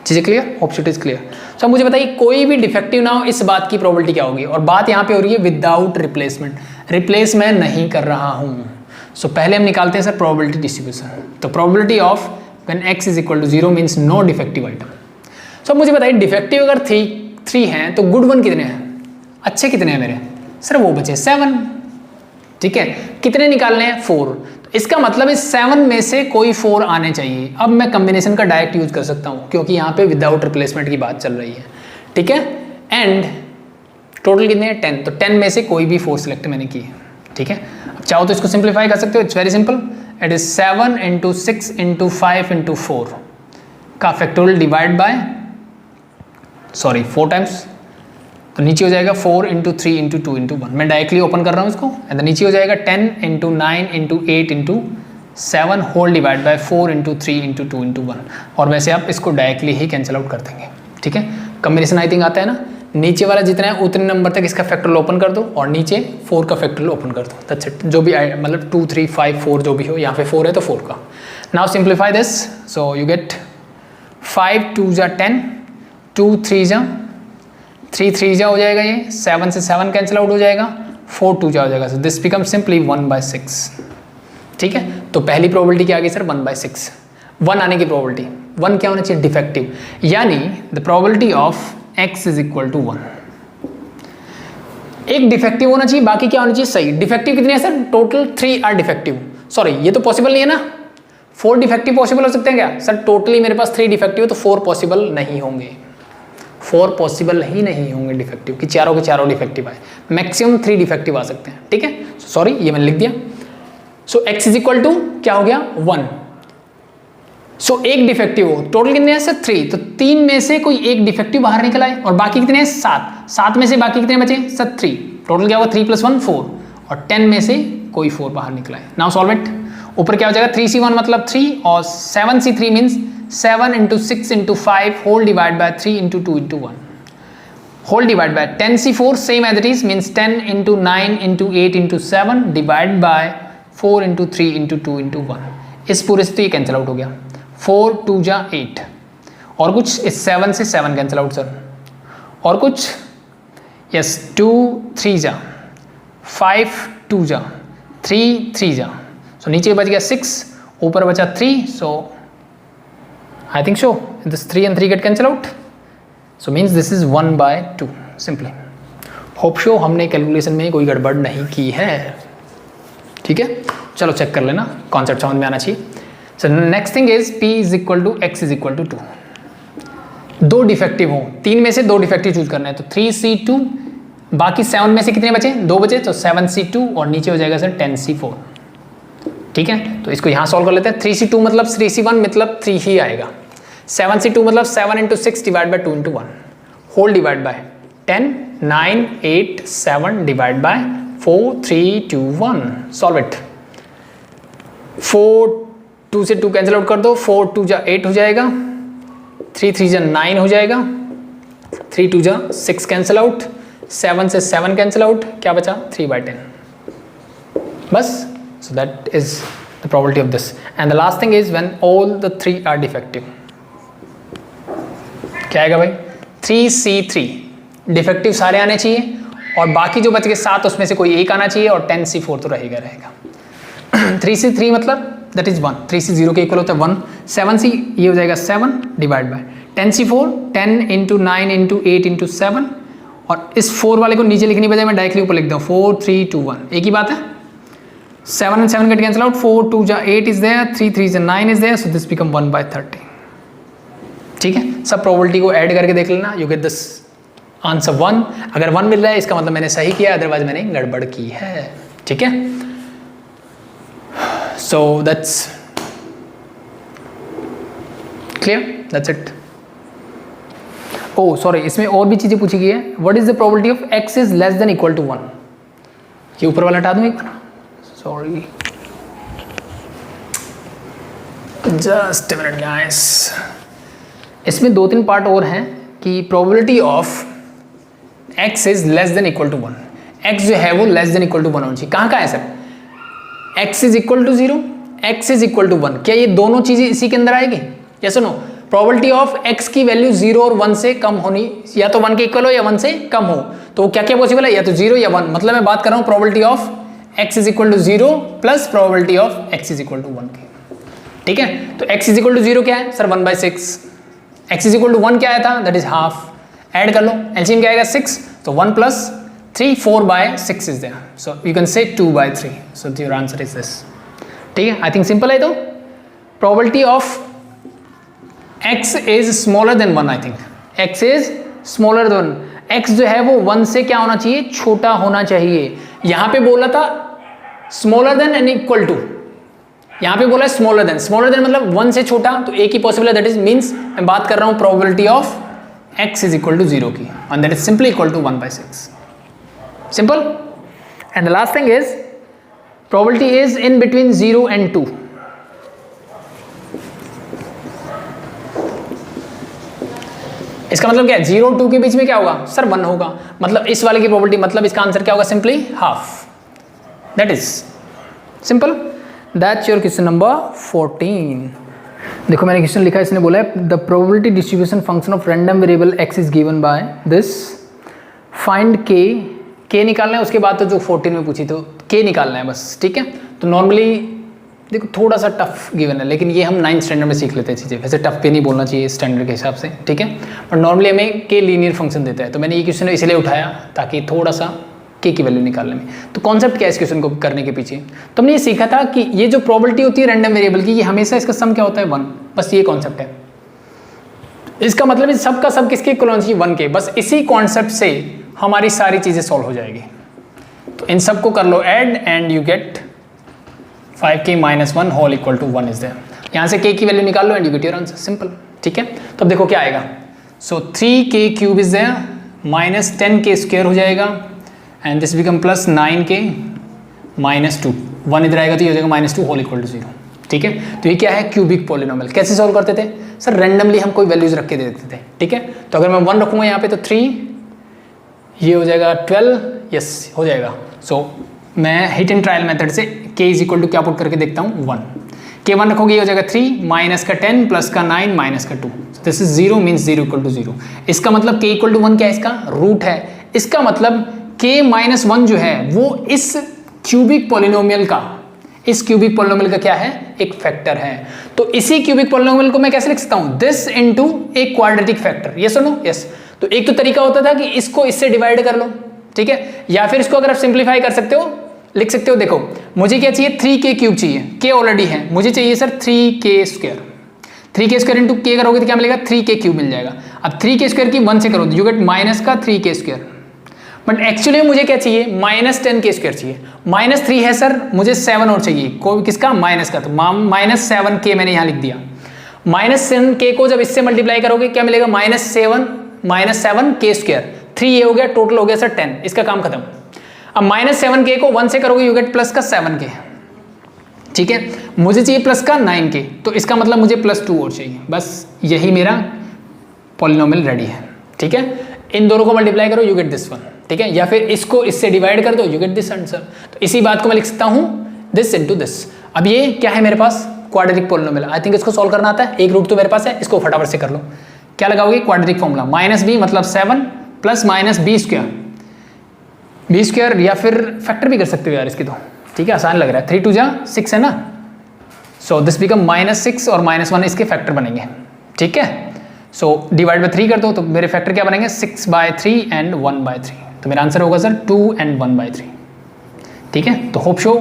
चीज़ें clear, hope it is clear. So मुझे बताइए कोई भी डिफेक्टिव ना हो, इस बात की प्रोबेबिलिटी क्या होगी, और बात यहाँ पे हो रही है विदाउट रिप्लेसमेंट, रिप्लेस मैं नहीं कर रहा हूँ। सो पहले हम निकालते हैं सर प्रोबेबिलिटी डिस्ट्रीब्यूशन। तो probability of when x is equal to 0 means no defective item. So मुझे बताइए डिफेक्टिव अगर 3 हैं तो गुड 1 कितने हैं, अच्छे कितने हैं मेरे, सर वो बचे 7। ठीक है, कितने निकालने हैं, 4। तो इसका मतलब इस 7 में से कोई 4 आने चाहिए। अब मैं कॉम्बिनेशन का डायरेक्ट यूज कर सकता हूँ क्योंकि यहाँ पे विदाउट रिप्लेसमेंट की बात चल रही है। ठीक है, एंड टोटल कितने हैं 10, तो 10 में से कोई भी 4 सिलेक्ट मैंने की है। ठीक है, अब चाहो तो इसको सिंप्लीफाई कर सकते हो, it's very simple, it is 7 × 6 × 5 × 4 का फैक्टोरियल डिवाइड बाय 4 टाइम्स, तो नीचे हो जाएगा 4 × 3 × 2 × 1। मैं डायरेक्टली ओपन कर रहा हूँ इसको, एंड नीचे हो जाएगा 10 × 9 × 8 × 7 होल डिवाइड बाय 4 × 3 × 2 × 1। और वैसे आप इसको डायरेक्टली ही कैंसिल आउट कर देंगे। ठीक है, कॉम्बिनेशन आई थिंक आता है ना, नीचे वाला जितना है उतने नंबर तक इसका फैक्टोरियल ओपन कर दो और नीचे 4 का फैक्टोरियल ओपन कर दो। दैट्स इट, जो भी मतलब 2 3 5 4 जो भी हो, यहाँ पे 4 है तो 4 का। Now simplify this, so you get 5 2 × 10, 2 3 × 3 3 जा हो जाएगा, ये 7 से 7 कैंसिल आउट हो जाएगा, 4 2 जा हो जाएगा। सो दिस बिकम सिंपली 1/6। ठीक है, तो पहली प्रोबेबिलिटी क्या आ गई सर 1/6, 1 आने की प्रोबेबिलिटी। 1 क्या होना चाहिए, डिफेक्टिव, यानी the probability of x is equal to 1। एक डिफेक्टिव होना चाहिए, बाकी क्या होना चाहिए सही। डिफेक्टिव कितने हैं sir, total 3 are defective. Sorry ये तो पॉसिबल नहीं है ना, 4 डिफेक्टिव पॉसिबल हो सकते हैं क्या सर, टोटली मेरे पास 3 डिफेक्टिव तो 4 पॉसिबल नहीं होंगे, 4 पॉसिबल ही नहीं होंगे डिफेक्टिव कि चारों के चारों डिफेक्टिव आए, मैक्सिमम 3 डिफेक्टिव आ सकते हैं। ठीक है, सॉरी ये मैंने लिख दिया। सो x इज इक्वल टू क्या हो गया 1। सो एक डिफेक्टिव हो, टोटल कितने हैं सर 3, तो 3 में से कोई एक डिफेक्टिव बाहर निकल आए, और बाकी कितने हैं 7 में से बाकी कितने बचे सर 3, टोटल क्या होगा 3 + 1 4, और 10 में से कोई 4 बाहर निकला है। नाउ सॉल्व इट, ऊपर क्या हो जाएगा 3c1 मतलब 3 और 7c3 means 7 × 6 × 5 whole divide by 3 × 2 × 1 whole divide by 10c4 same as it is means 10 × 9 × 8 × 7 divide by 4 × 3 × 2 × 1। इस पूरे से तो ये कैंसिल आउट हो गया, 4 2 × 8 और कुछ इस 7 से 7 कैंसिल आउट सर, और कुछ, यस 2 3 जा, 5 2 जा, 3 3 जा, सो नीचे बच गया 6, ऊपर बचा 3, so I think so this 3 and 3 get cancel out, so means this is 1/2 simply. Hope so हमने कैलकुलेशन में कोई गड़बड़ नहीं की है, ठीक है। चलो चेक कर लेना, कॉन्सेप्ट समझ में आना चाहिए। So next thing is p is equal to x is equal to 2। दो डिफेक्टिव हो, 3 में से 2 डिफेक्टिव चूज करना है, तो 3c2, बाकी 7 में से कितने बचे, 2 बचे, तो 7c2 और नीचे हो जाएगा सर 10c4, ठीक है। तो इसको यहाँ सॉल्व कर लेते हैं। 3c2 मतलब 3c1 मतलब 3 ही आएगा, 7c2 मतलब 7 × 6 divide by 2 × 1 whole divide by 10, 9 8 7 divide by 4 3 2 1, solve it. 4 2 से 2 कैंसिल आउट कर दो, 4 2 जा 8 हो जाएगा, 3 3 जा 9 हो जाएगा, 3 2 जा 6 कैंसिल आउट, 7 से 7 कैंसिल आउट, क्या बचा 3/10, बस। So that is the probability of this and the last thing is when all the 3 are defective, क्या आएगा भाई 3c3, डिफेक्टिव सारे आने चाहिए और बाकी जो बच गए 7 उसमें से कोई एक आना चाहिए और 10c4 तो रहेगा 3c3 मतलब दैट इज 1, 3c0 के इक्वल होता है 1, 7c ये हो जाएगा 7 डिवाइड बाय 10c4, 10 × 9 × 8 × 7 और इस 4 वाले को नीचे लिखने बजाय मैं डायरेक्टली ऊपर लिख दूँ 4 3 2 1, एक ही बात है। 7 and 7 get cancel out, 4 2 जा 8 is there, 3 3 जा 9 is there, so this become 1/30, ठीक है। सब प्रोबेबिलिटी को ऐड करके देख लेना, यू गेट दिस आंसर 1। अगर 1 मिल रहा है इसका मतलब मैंने सही किया, अदरवाइज मैंने गड़बड़ की है, ठीक है। So that's clear, that's it. Oh sorry, इसमें और भी चीजें पूछी गई है। What is the probability of x is less than equal to 1, ये ऊपर वाला हटा दूं एक बार, sorry just a minute guys. इसमें 2-3 पार्ट और हैं कि probability of x is less than equal to 1, x जो है वो लेस देन इक्वल टू 1 होनी चाहिए। कहाँ है sir, x is equal to 0, x is equal to 1, क्या ये दोनों चीजें इसी के अंदर आएगी? यस और नो? प्रोबेबिलिटी ऑफ x की वैल्यू 0 और 1 से कम होनी, या तो 1 के इक्वल हो या 1 से कम हो, तो क्या क्या पॉसिबल है, या तो 0 या 1, मतलब मैं बात कर रहा हूँ probability of x is equal to 0 plus probability of x is equal to 1 की, ठीक है। तो x इज इक्वल टू 0 क्या है sir 1/6, x is equal to 1 क्या आया था दैट इज हाफ, ऐड कर लो, एलसीएम क्या आएगा 6, तो 1 + 3 4/6 is there, so you can say 2/3, so your answer is this, ठीक है। आई थिंक सिंपल है। तो probability of x is smaller than 1, I think x is smaller than, x जो है वो 1 से क्या होना चाहिए, छोटा होना चाहिए। यहां पे बोला था smaller than and equal to, यहां पे बोला है स्मॉलर देन मतलब 1 से छोटा, तो एक ही पॉसिबल है, दैट इज मींस मैं बात कर रहा हूं probability of x is equal to 0 की, and that is simply equal to 1/6, simple. And the last thing is probability is in between 0 and 2, इसका मतलब क्या है 0 और 2 के बीच में क्या होगा सर 1 होगा, मतलब इस वाले की प्रोबेबिलिटी, मतलब इसका आंसर क्या होगा simply half, that is simple. That's your question number 14। देखो मैंने क्वेश्चन लिखा है, इसने बोला है the probability distribution function of random variable x is given by this, find k निकालना है, उसके बाद तो जो 14 में पूछी तो k निकालना है बस, ठीक है। तो नॉर्मली देखो थोड़ा सा टफ गिवन है, लेकिन ये हम 9th स्टैंडर्ड में सीख लेते हैं चीज़ें, वैसे टफ पे नहीं बोलना चाहिए स्टैंडर्ड के हिसाब से, ठीक है। पर नॉर्मली हमें के लीनियर फंक्शन देता है, तो मैंने ये क्वेश्चन इसलिए उठाया ताकि थोड़ा सा के की वैल्यू निकालने में। तो कॉन्सेप्ट क्या है इस क्वेश्चन को करने के पीछे, तो हमने ये सीखा था कि ये जो प्रोबेबिलिटी होती है रैंडम वेरिएबल की, ये हमेशा इसका सम क्या होता है 1, बस ये कॉन्सेप्ट है। इसका मतलब सब का सब किसके इक्वल होना चाहिए 1 के, बस इसी कॉन्सेप्ट से हमारी सारी चीज़ें सॉल्व हो जाएगी। तो इन सब को कर लो add and you get 5k - 1 whole equal to 1 is there, यहाँ से k की वैल्यू निकाल लो and you get your answer, simple, ठीक है। तो अब देखो क्या आएगा, so 3k³ is there minus 10k square हो जाएगा and this become plus 9k - 2, 1 इधर आएगा तो ये हो जाएगा -2 होल इक्वल टू 0, ठीक है। तो ये क्या है क्यूबिक पॉलिनोमियल। कैसे सॉल्व करते थे सर, रैंडमली हम कोई वैल्यूज रख के दे देते थे, ठीक है। तो अगर मैं 1 रखूँगा यहाँ पे तो 3, ये हो जाएगा 12, यस हो जाएगा। सो मैं हिट एंड ट्रायल मेथड से k इज इक्वल टू क्या पुट करके देखता हूँ 1, k1 रखोगे ये हो जाएगा 3 माइनस का 10 प्लस का 9 माइनस का 2, this is 0 means 0 equal to 0। इसका मतलब k इक्वल टू 1 क्या है, इसका रूट है। इसका मतलब k माइनस 1 जो है वो इस क्यूबिक पॉलिनोमियल का क्या है, एक फैक्टर है। तो इसी क्यूबिक पॉलिनोमियल को मैं कैसे लिख सकता हूं, दिस इनटू एक क्वाड्रेटिक फैक्टर, यस और नो, यस। तो एक तो तरीका होता था कि इसको इससे डिवाइड कर लो, ठीक है, या फिर इसको अगर आप सिंप्लीफाई कर सकते हो, लिख सकते हो, देखो मुझे क्या चाहिए, 3k क्यूब चाहिए, k ऑलरेडी है, मुझे चाहिए sir 3k square. 3k square into k करोगे तो क्या मिलेगा, 3k क्यूब मिल जाएगा। अब 3k स्क्वायर की 1 से करो यू गेट माइनस का 3k स्क्वायर, बट एक्चुअली मुझे क्या चाहिए, माइनस 10k स्क्वायर चाहिए। माइनस 3 है सर, मुझे 7 और चाहिए, कोई किसका, माइनस का, तो माइनस 7k मैंने यहाँ लिख दिया। माइनस 7k को जब इससे मल्टीप्लाई करोगे क्या मिलेगा, माइनस 7k स्क्वायर, 3 ये हो गया, टोटल हो गया सर 10, इसका काम खत्म। अब माइनस 7k को 1 से करोगे यू गेट प्लस का 7k, ठीक है, मुझे चाहिए प्लस का 9k, तो इसका मतलब मुझे प्लस 2 और चाहिए, बस यही मेरा पॉलिनोमियल रेडी है, ठीक है। इन दोनों को मल्टीप्लाई करो यू गेट दिस वन, ठीक है, या फिर इसको इससे डिवाइड कर दो यू गेट दिस आंसर। तो इसी बात को मैं लिख सकता हूं दिस इनटू दिस। अब ये क्या है मेरे पास, क्वाड्रेटिक पॉलिनोमियल, आई थिंक इसको सॉल्व करना आता है, एक रूट तो मेरे पास है, इसको फटाफट से कर लो। क्या लगाओगे, क्वाड्रेटिक फॉर्मूला, माइनस बी मतलब 7 प्लस माइनस बी स्क्वायर, या फिर फैक्टर भी कर सकते हो यार इसकी, तो ठीक है, आसान लग रहा है, 3 2 जा 6 है ना, सो दिस बिकम माइनस 6 और माइनस 1 इसके फैक्टर बनेंगे, ठीक है। सो डिवाइड बाय 3 कर दो तो मेरे फैक्टर क्या बनेंगे, 6/3 एंड 1/3, तो मेरा आंसर होगा सर 2 एंड 1/3, ठीक है। तो होप शो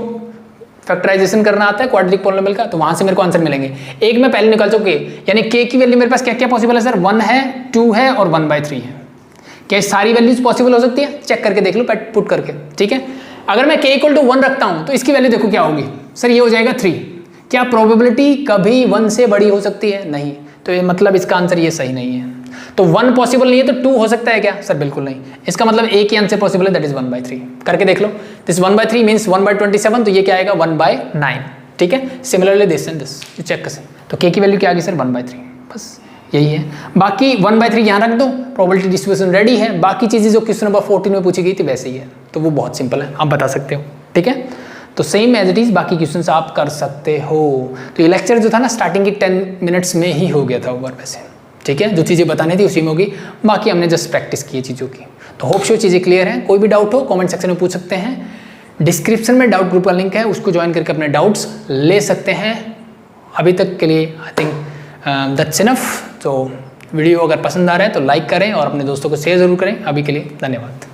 फैक्टराइजेशन करना आता है क्वाड्रेटिक पॉलिनोमियल का, तो वहां से मेरे को आंसर मिलेंगे। एक मैं पहले निकाल चुके, यानी k की वैल्यू मेरे पास क्या क्या पॉसिबल है सर, 1 है, 2 है और 1/3 है। क्या सारी वैल्यूज पॉसिबल हो सकती है, चेक करके देख लो पुट करके, ठीक है। अगर मैं k इक्वल टू 1 रखता हूं तो इसकी वैल्यू देखो क्या होगी सर, ये हो जाएगा 3। क्या प्रोबेबिलिटी कभी 1 से बड़ी हो सकती है, नहीं, तो ये मतलब इसका आंसर ये सही नहीं है। तो 1 पॉसिबल नहीं है तो 2 हो सकता है क्या सर, बिल्कुल नहीं। इसका मतलब एक ही आंसर पॉसिबल है, दैट इज 1/3, करके देख लो। दिस 1/3 मीन्स 1/27, तो ये क्या आएगा 1/9, ठीक है। Similarly this and this, check कर सकते, तो k की वैल्यू क्या आ गई सर 1/3, बस यही है। बाकी 1/3 यहाँ रख दो, प्रोबेबिलिटी डिस्ट्रीब्यूशन रेडी है। बाकी चीजें जो क्वेश्चन नंबर 14 में पूछी गई थी वैसे ही है, तो वो बहुत सिंपल है, आप बता सकते हो, ठीक है। तो सेम एज इट इज बाकी क्वेश्चंस आप कर सकते हो। तो ये लेक्चर जो था ना स्टार्टिंग की 10 मिनट्स में ही हो गया था ओवर वैसे, ठीक है, जो चीज़ें बतानी थी उसी में होगी, बाकी हमने जस्ट प्रैक्टिस की है चीज़ों की। तो होप शो चीज़ें क्लियर हैं। कोई भी डाउट हो कमेंट सेक्शन में पूछ सकते हैं, डिस्क्रिप्शन में डाउट ग्रुप का लिंक है, उसको ज्वाइन करके अपने डाउट्स ले सकते हैं। अभी तक के लिए आई थिंक दैट्स इनफ। तो वीडियो अगर पसंद आ रहा है तो लाइक करें और अपने दोस्तों को शेयर जरूर करें। अभी के लिए धन्यवाद।